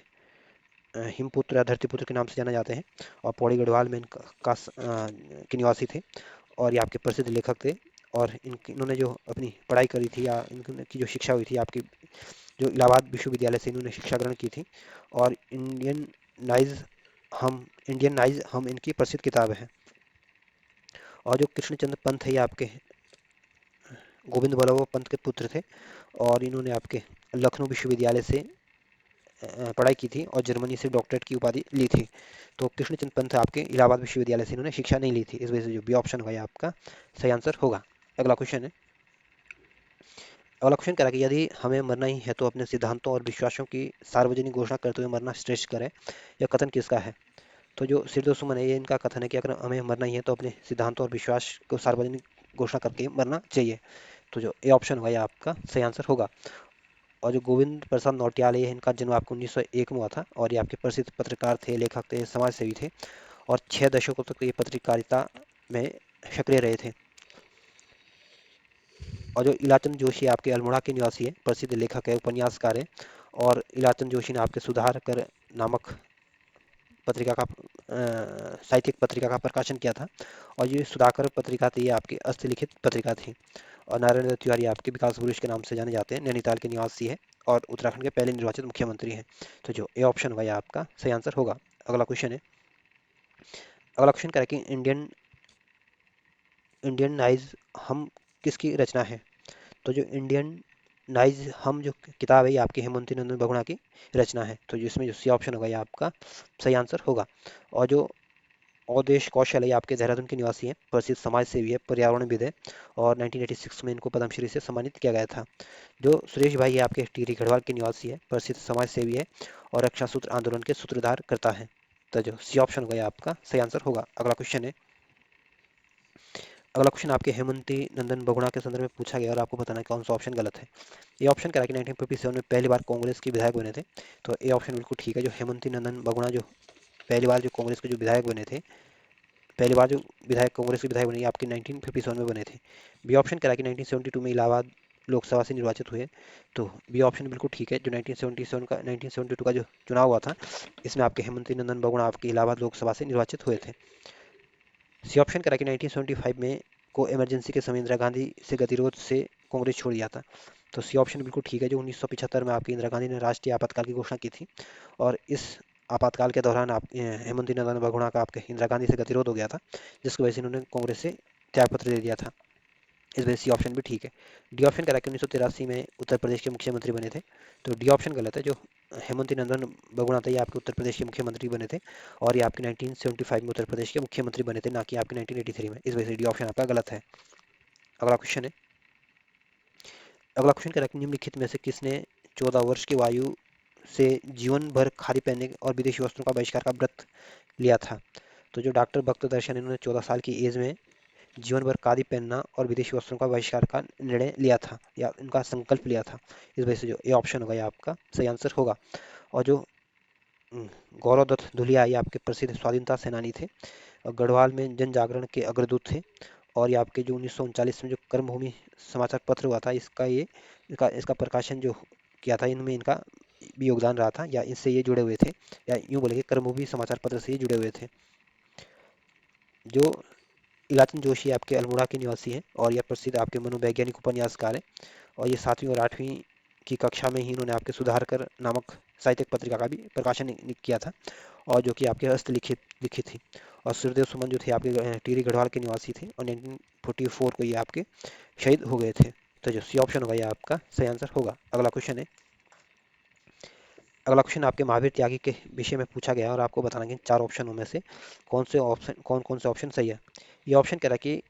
हिमपुत्र या धरतीपुत्र के नाम से जाने जाते हैं, और पौड़ी गढ़वाल में के निवासी थे, और ये आपके प्रसिद्ध लेखक थे। और इन्होंने जो अपनी पढ़ाई करी थी, या इनकी जो शिक्षा हुई थी आपकी जो इलाहाबाद विश्वविद्यालय से इन्होंने शिक्षा ग्रहण की थी। और इंडियन नाइज हम इनकी प्रसिद्ध किताब है। और जो कृष्णचंद्र पंत है ये आपके गोविंद बल्लभ पंत के पुत्र थे, और इन्होंने आपके लखनऊ विश्वविद्यालय से पढ़ाई की थी, और जर्मनी से डॉक्टरेट की उपाधि ली थी। तो कृष्णचंद्र पंत आपके इलाहाबाद विश्वविद्यालय से इन्होंने शिक्षा नहीं ली थी। इस वजह से जो बी ऑप्शन होगा ये आपका सही आंसर होगा। अगला क्वेश्चन है। अगला क्वेश्चन कह रहा है कि यदि हमें मरना ही है तो अपने सिद्धांतों और विश्वासों की सार्वजनिक घोषणा करते हुए मरना श्रेष्ठ करें। यह कथन किसका है। तो जो सिरदो सुमन है ये इनका कथन है कि अगर हमें मरना ही है तो अपने सिद्धांतों और विश्वास को सार्वजनिक घोषणा करके मरना चाहिए। तो जो ए ऑप्शन होगा ये आपका सही आंसर होगा। और जो गोविंद प्रसाद नौटियाल है, इनका जन्म आपको 1901 में हुआ था और ये आपके प्रसिद्ध पत्रकार थे, लेखक थे, समाज सेवी थे और 6 दशकों तक ये पत्रकारिता में सक्रिय रहे थे। और जो इलाचंद जोशी आपके अल्मोड़ा के निवासी है, प्रसिद्ध लेखक है, उपन्यासकार है और इलाचंद जोशी ने आपके सुधार कर नामक पत्रिका का साहित्यिक पत्रिका का प्रकाशन किया था। और ये सुधाकर पत्रिका थी, ये आपकी हस्तलिखित पत्रिका थी। और नारायण दत्त तिवारी आपके विकास पुरुष के नाम से जाने जाते हैं, नैनीताल के निवासी है और उत्तराखंड के पहले निर्वाचित मुख्यमंत्री हैं। तो जो ए ऑप्शन होगा ये आपका सही आंसर होगा। अगला क्वेश्चन है, अगला क्वेश्चन कह रहा है कि इंडियन नाइज हम किसकी रचना है। तो जो इंडियन नाइज हम जो किताब है ये आपकी हेमंती नंदन बहुगुणा की रचना है। तो जिसमें जो सी ऑप्शन होगा ये आपका सही आंसर होगा। और जो अवधेश कौशल है ये आपके देहरादून के निवासी हैं, प्रसिद्ध समाज सेवी है, पर्यावरणविद है और 1986 में इनको पद्मश्री से सम्मानित किया गया था। जो सुरेश भाई है आपके टिहरी गढ़वाल के निवासी है, प्रसिद्ध समाज सेवी है और रक्षा सूत्र आंदोलन के सूत्रधार करता है। तो जो सी ऑप्शन होगा ये आपका सही आंसर होगा। अगला क्वेश्चन है, अगला क्वेश्चन आपके हेमंती नंदन बहुगुणा के संदर्भ में पूछा गया और आपको बताना है कौन सा ऑप्शन गलत है। ये ऑप्शन कह रहा है कि 1957 में पहली बार कांग्रेस के विधायक बने थे। तो ए ऑप्शन बिल्कुल ठीक है। जो हेमंती नंदन बहुगुणा जो पहली बार जो कांग्रेस के जो विधायक बने थे, पहली बार जो विधायक कांग्रेस के विधायक बने आपके 1957 में बने थे। बी ऑप्शन कह रहा है कि 1972 में इलाहाबाद लोकसभा से निर्वाचित हुए। तो बी ऑप्शन बिल्कुल ठीक है। जो 1972 का जो चुनाव हुआ था, इसमें आपके हेमंती नंदन बहुगुणा आपके इलाहाबाद लोकसभा से निर्वाचित हुए थे। सी ऑप्शन कह रहा है कि 1975 में को इमरजेंसी के समय इंदिरा गांधी से गतिरोध से कांग्रेस छोड़ दिया था। तो सी ऑप्शन बिल्कुल ठीक है। जो 1975 में आपकी इंदिरा गांधी ने राष्ट्रीय आपातकाल की घोषणा की थी और इस आपातकाल के दौरान आप हेमंती नंदन बहुगुणा का आपके इंदिरा गांधी से गतिरोध हो गया था, जिसकी वजह से इन्होंने कांग्रेस से त्यागपत्र दे दिया था। इस वजह से सी ऑप्शन भी ठीक है। डी ऑप्शन कह रहा है कि 1983 में उत्तर प्रदेश के मुख्यमंत्री बने थे। तो डी ऑप्शन गलत है। जो हेमंती नंदन बहुगुणा थे ये आपके उत्तर प्रदेश के मुख्यमंत्री बने थे और ये आपके 1975 में उत्तर प्रदेश के मुख्यमंत्री बने थे, ना कि आपके 1983 में। इस वजह से डी ऑप्शन आपका गलत है। अगला क्वेश्चन है, अगला क्वेश्चन कह रहा है कि निम्नलिखित में से किसने 14 वर्ष की आयु से जीवन भर खादी पहनने और विदेशी वस्त्रों का बहिष्कार का व्रत लिया था। तो जो डॉक्टर भक्त दर्शन, इन्होंने 14 साल की एज में जीवन भर खादी पहनना और विदेशी वस्त्रों का बहिष्कार का निर्णय लिया था या इनका संकल्प लिया था। इस वजह से जो ए ऑप्शन होगा ये आपका सही आंसर होगा। और जो गौरव दत्त धुलिया ये आपके प्रसिद्ध स्वाधीनता सेनानी थे और गढ़वाल में जन जागरण के अग्रदूत थे। और ये आपके जो 1939 में जो कर्मभूमि समाचार पत्र हुआ था, इसका प्रकाशन जो किया था, इनमें इनका भी योगदान रहा था या इससे ये जुड़े हुए थे, या यूँ बोलेंगे कर्मभूमि समाचार पत्र से ये जुड़े हुए थे। जो इलाचंद जोशी आपके अल्मोड़ा के निवासी हैं और यह प्रसिद्ध आपके मनोवैज्ञानिक उपन्यासकार हैं और ये 7वीं और 8वीं की कक्षा में ही इन्होंने आपके सुधारकर नामक साहित्यिक पत्रिका का भी प्रकाशन किया था और जो कि आपके हस्तलिखित लिखित थी। और सूर्यदेव सुमन जो थे आपके टिहरी गढ़वाल के निवासी थे और 1944 को ये आपके शहीद हो गए थे। तो जो सी ऑप्शन होगा ये आपका सही आंसर होगा। अगला क्वेश्चन है, अगला क्वेश्चन आपके महावीर त्यागी के विषय में पूछा गया है और आपको बताना है कि 4 ऑप्शनों में से कौन कौन से ऑप्शन सही है। ये ऑप्शन कह रहा है कि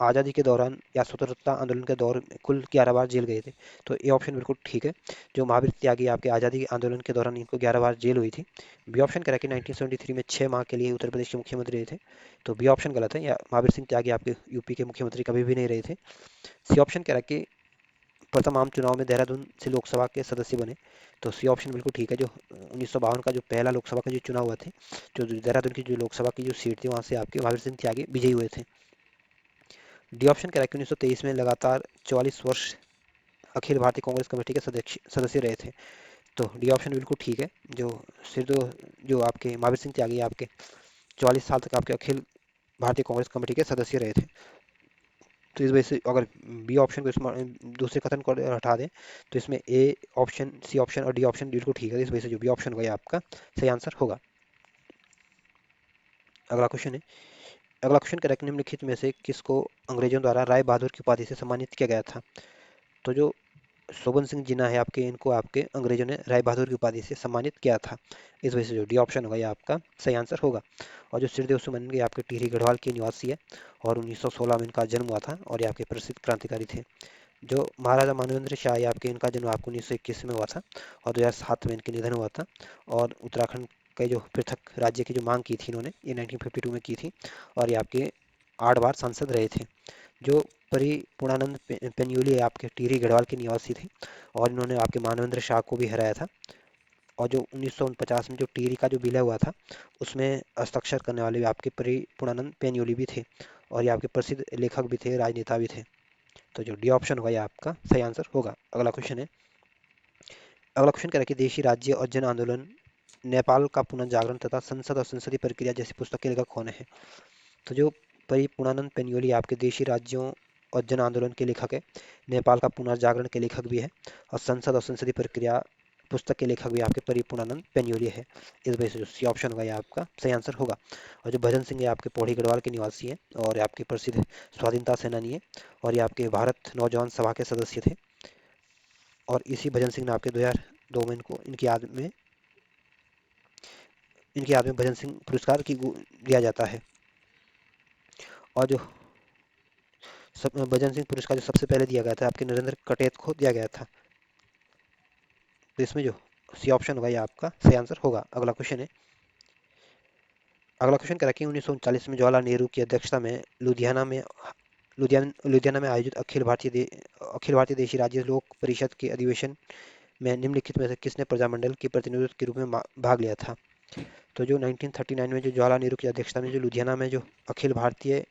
आज़ादी के दौरान या स्वतंत्रता आंदोलन के दौर में कुल 11 बार जेल गए थे। तो ये ऑप्शन बिल्कुल ठीक है। जो महावीर त्यागी आपके आज़ादी आंदोलन के दौरान इनको 11 बार जेल हुई थी। बी ऑप्शन कह रहा है कि 1973 में 6 माह के लिए उत्तर प्रदेश के मुख्यमंत्री रहे थे। तो बी ऑप्शन गलत है, या महावीर सिंह त्यागी आपके यूपी के मुख्यमंत्री कभी भी नहीं रहे थे। सी ऑप्शन कह रहा है कि प्रथम आम चुनाव में देहरादून से लोकसभा के सदस्य बने। तो सी ऑप्शन बिल्कुल ठीक है। जो 1952 का जो पहला लोकसभा का जो चुनाव हुआ थे, जो देहरादून की जो लोकसभा की जो सीट थी, वहाँ से आपके महावीर सिंह त्यागी विजयी हुए थे। डी ऑप्शन कह रहा है कि 1923 में लगातार 44 वर्ष अखिल भारतीय कांग्रेस कमेटी के सदस्य रहे थे। तो डी ऑप्शन बिल्कुल ठीक है। जो सिर्फ जो आपके महावीर सिंह त्यागी आपके 44 साल तक आपके अखिल भारतीय कांग्रेस कमेटी के सदस्य रहे थे। तो इस वजह से अगर बी ऑप्शन को इसमें दूसरे कथन को हटा दें तो इसमें ए ऑप्शन, सी ऑप्शन और डी ऑप्शन बिल्कुल ठीक है। इस वजह से जो बी ऑप्शन होगा ये आपका सही आंसर होगा। अगला क्वेश्चन है, अगला क्वेश्चन करेक्ट, निम्नलिखित में से किसको अंग्रेजों द्वारा राय बहादुर की उपाधि से सम्मानित किया गया था। तो जो शोभन सिंह जिन्ना है आपके, इनको आपके अंग्रेजों ने राय बहादुर की उपाधि से सम्मानित किया था। इस वजह से जो डी ऑप्शन होगा ये आपका सही आंसर होगा। और जो सिरदेव सुमन ये आपके टिहरी गढ़वाल के निवासी है और 1916 में इनका जन्म हुआ था और ये आपके प्रसिद्ध क्रांतिकारी थे। जो महाराजा मानवेंद्र शाह ये आपके, इनका जन्म आपको 1921 में हुआ था और 2007 में इनके निधन हुआ था। और उत्तराखंड के जो पृथक राज्य की जो मांग की थी इन्होंने, ये 1952 में की थी और ये आपके 8 बार सांसद रहे थे। जो परिपूर्णानंद पेन्युली आपके टिहरी गढ़वाल के निवासी थे और इन्होंने आपके मानवेंद्र शाह को भी हराया था। और जो 1949 में जो टिहरी का जो विलय हुआ था उसमें हस्ताक्षर करने वाले भी आपके परिपूर्णानंद पेन्युली भी थे और ये आपके प्रसिद्ध लेखक भी थे, राजनेता भी थे। तो जो डी ऑप्शन होगा ये आपका सही आंसर होगा। अगला क्वेश्चन है, अगला क्वेश्चन कह रहा है कि देशी राज्य और जन आंदोलन, नेपाल का पुनर्जागरण तथा संसद और संसदीय प्रक्रिया जैसी पुस्तक के लेखक कौन है? तो जो परिपूर्णानंद पेन्युली आपके देशी राज्यों और जन आंदोलन के लेखक है, नेपाल का पुनर्जागरण के लेखक भी है और संसद और संसदीय प्रक्रिया पुस्तक के लेखक भी आपके परिपूर्णानंद पेन्युली है। इस वजह से जो सी ऑप्शन होगा ये आपका सही आंसर होगा। और जो भजन सिंह है आपके पौड़ी गढ़वाल के निवासी है और ये आपके प्रसिद्ध स्वाधीनता सेनानी है और ये आपके भारत नौजवान सभा के सदस्य थे। और इसी भजन सिंह ने आपके 2002 में इनको इनकी याद में भजन सिंह पुरस्कार की दिया जाता है। और जो भजन सिंह पुरस्कार जो सबसे पहले दिया गया था आपके नरेंद्र कटेत को दिया गया था। तो इसमें जो सी ऑप्शन होगा ये आपका सही आंसर होगा। अगला क्वेश्चन कह रहा है कि 1939 में जवाहरलाल नेहरू की अध्यक्षता में लुधियाना में आयोजित अखिल भारतीय देशी राज्य लोक परिषद के अधिवेशन में निम्नलिखित में से किसने प्रजामंडल के प्रतिनिधित्व के रूप में भाग लिया था? तो जो 1939 में जो जवाहरलाल नेहरू की अध्यक्षता में जो लुधियाना में जो अखिल भारतीय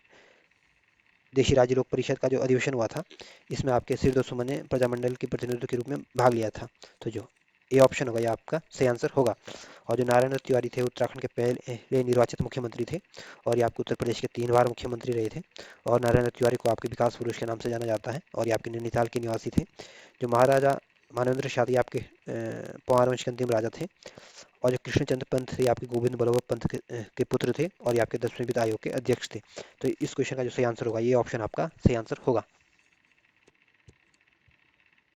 देशी राज्य लोक परिषद का जो अधिवेशन हुआ था, इसमें आपके सिरदो सुमन ने प्रजामंडल के प्रतिनिधित्व के रूप में भाग लिया था। तो जो ए ऑप्शन होगा ये आपका सही आंसर होगा। और जो नारायण दत्त तिवारी थे उत्तराखंड के पहले निर्वाचित मुख्यमंत्री थे और ये आपके उत्तर प्रदेश के 3 बार मुख्यमंत्री रहे थे। और नारायण दत्त तिवारी को आपके विकास पुरुष के नाम से जाना जाता है और ये आपके नैनीताल के निवासी थे। जो महाराजा मानवेंद्र शाह जी आपके पंवार वंश के अंतिम राजा थे। और जो कृष्णचंद्र पंत थे आपके गोविंद बल्लभ पंत के पुत्र थे और ये आपके 10वें वित्त आयोग के अध्यक्ष थे। तो इस क्वेश्चन का जो सही आंसर होगा ये ऑप्शन आपका सही आंसर होगा।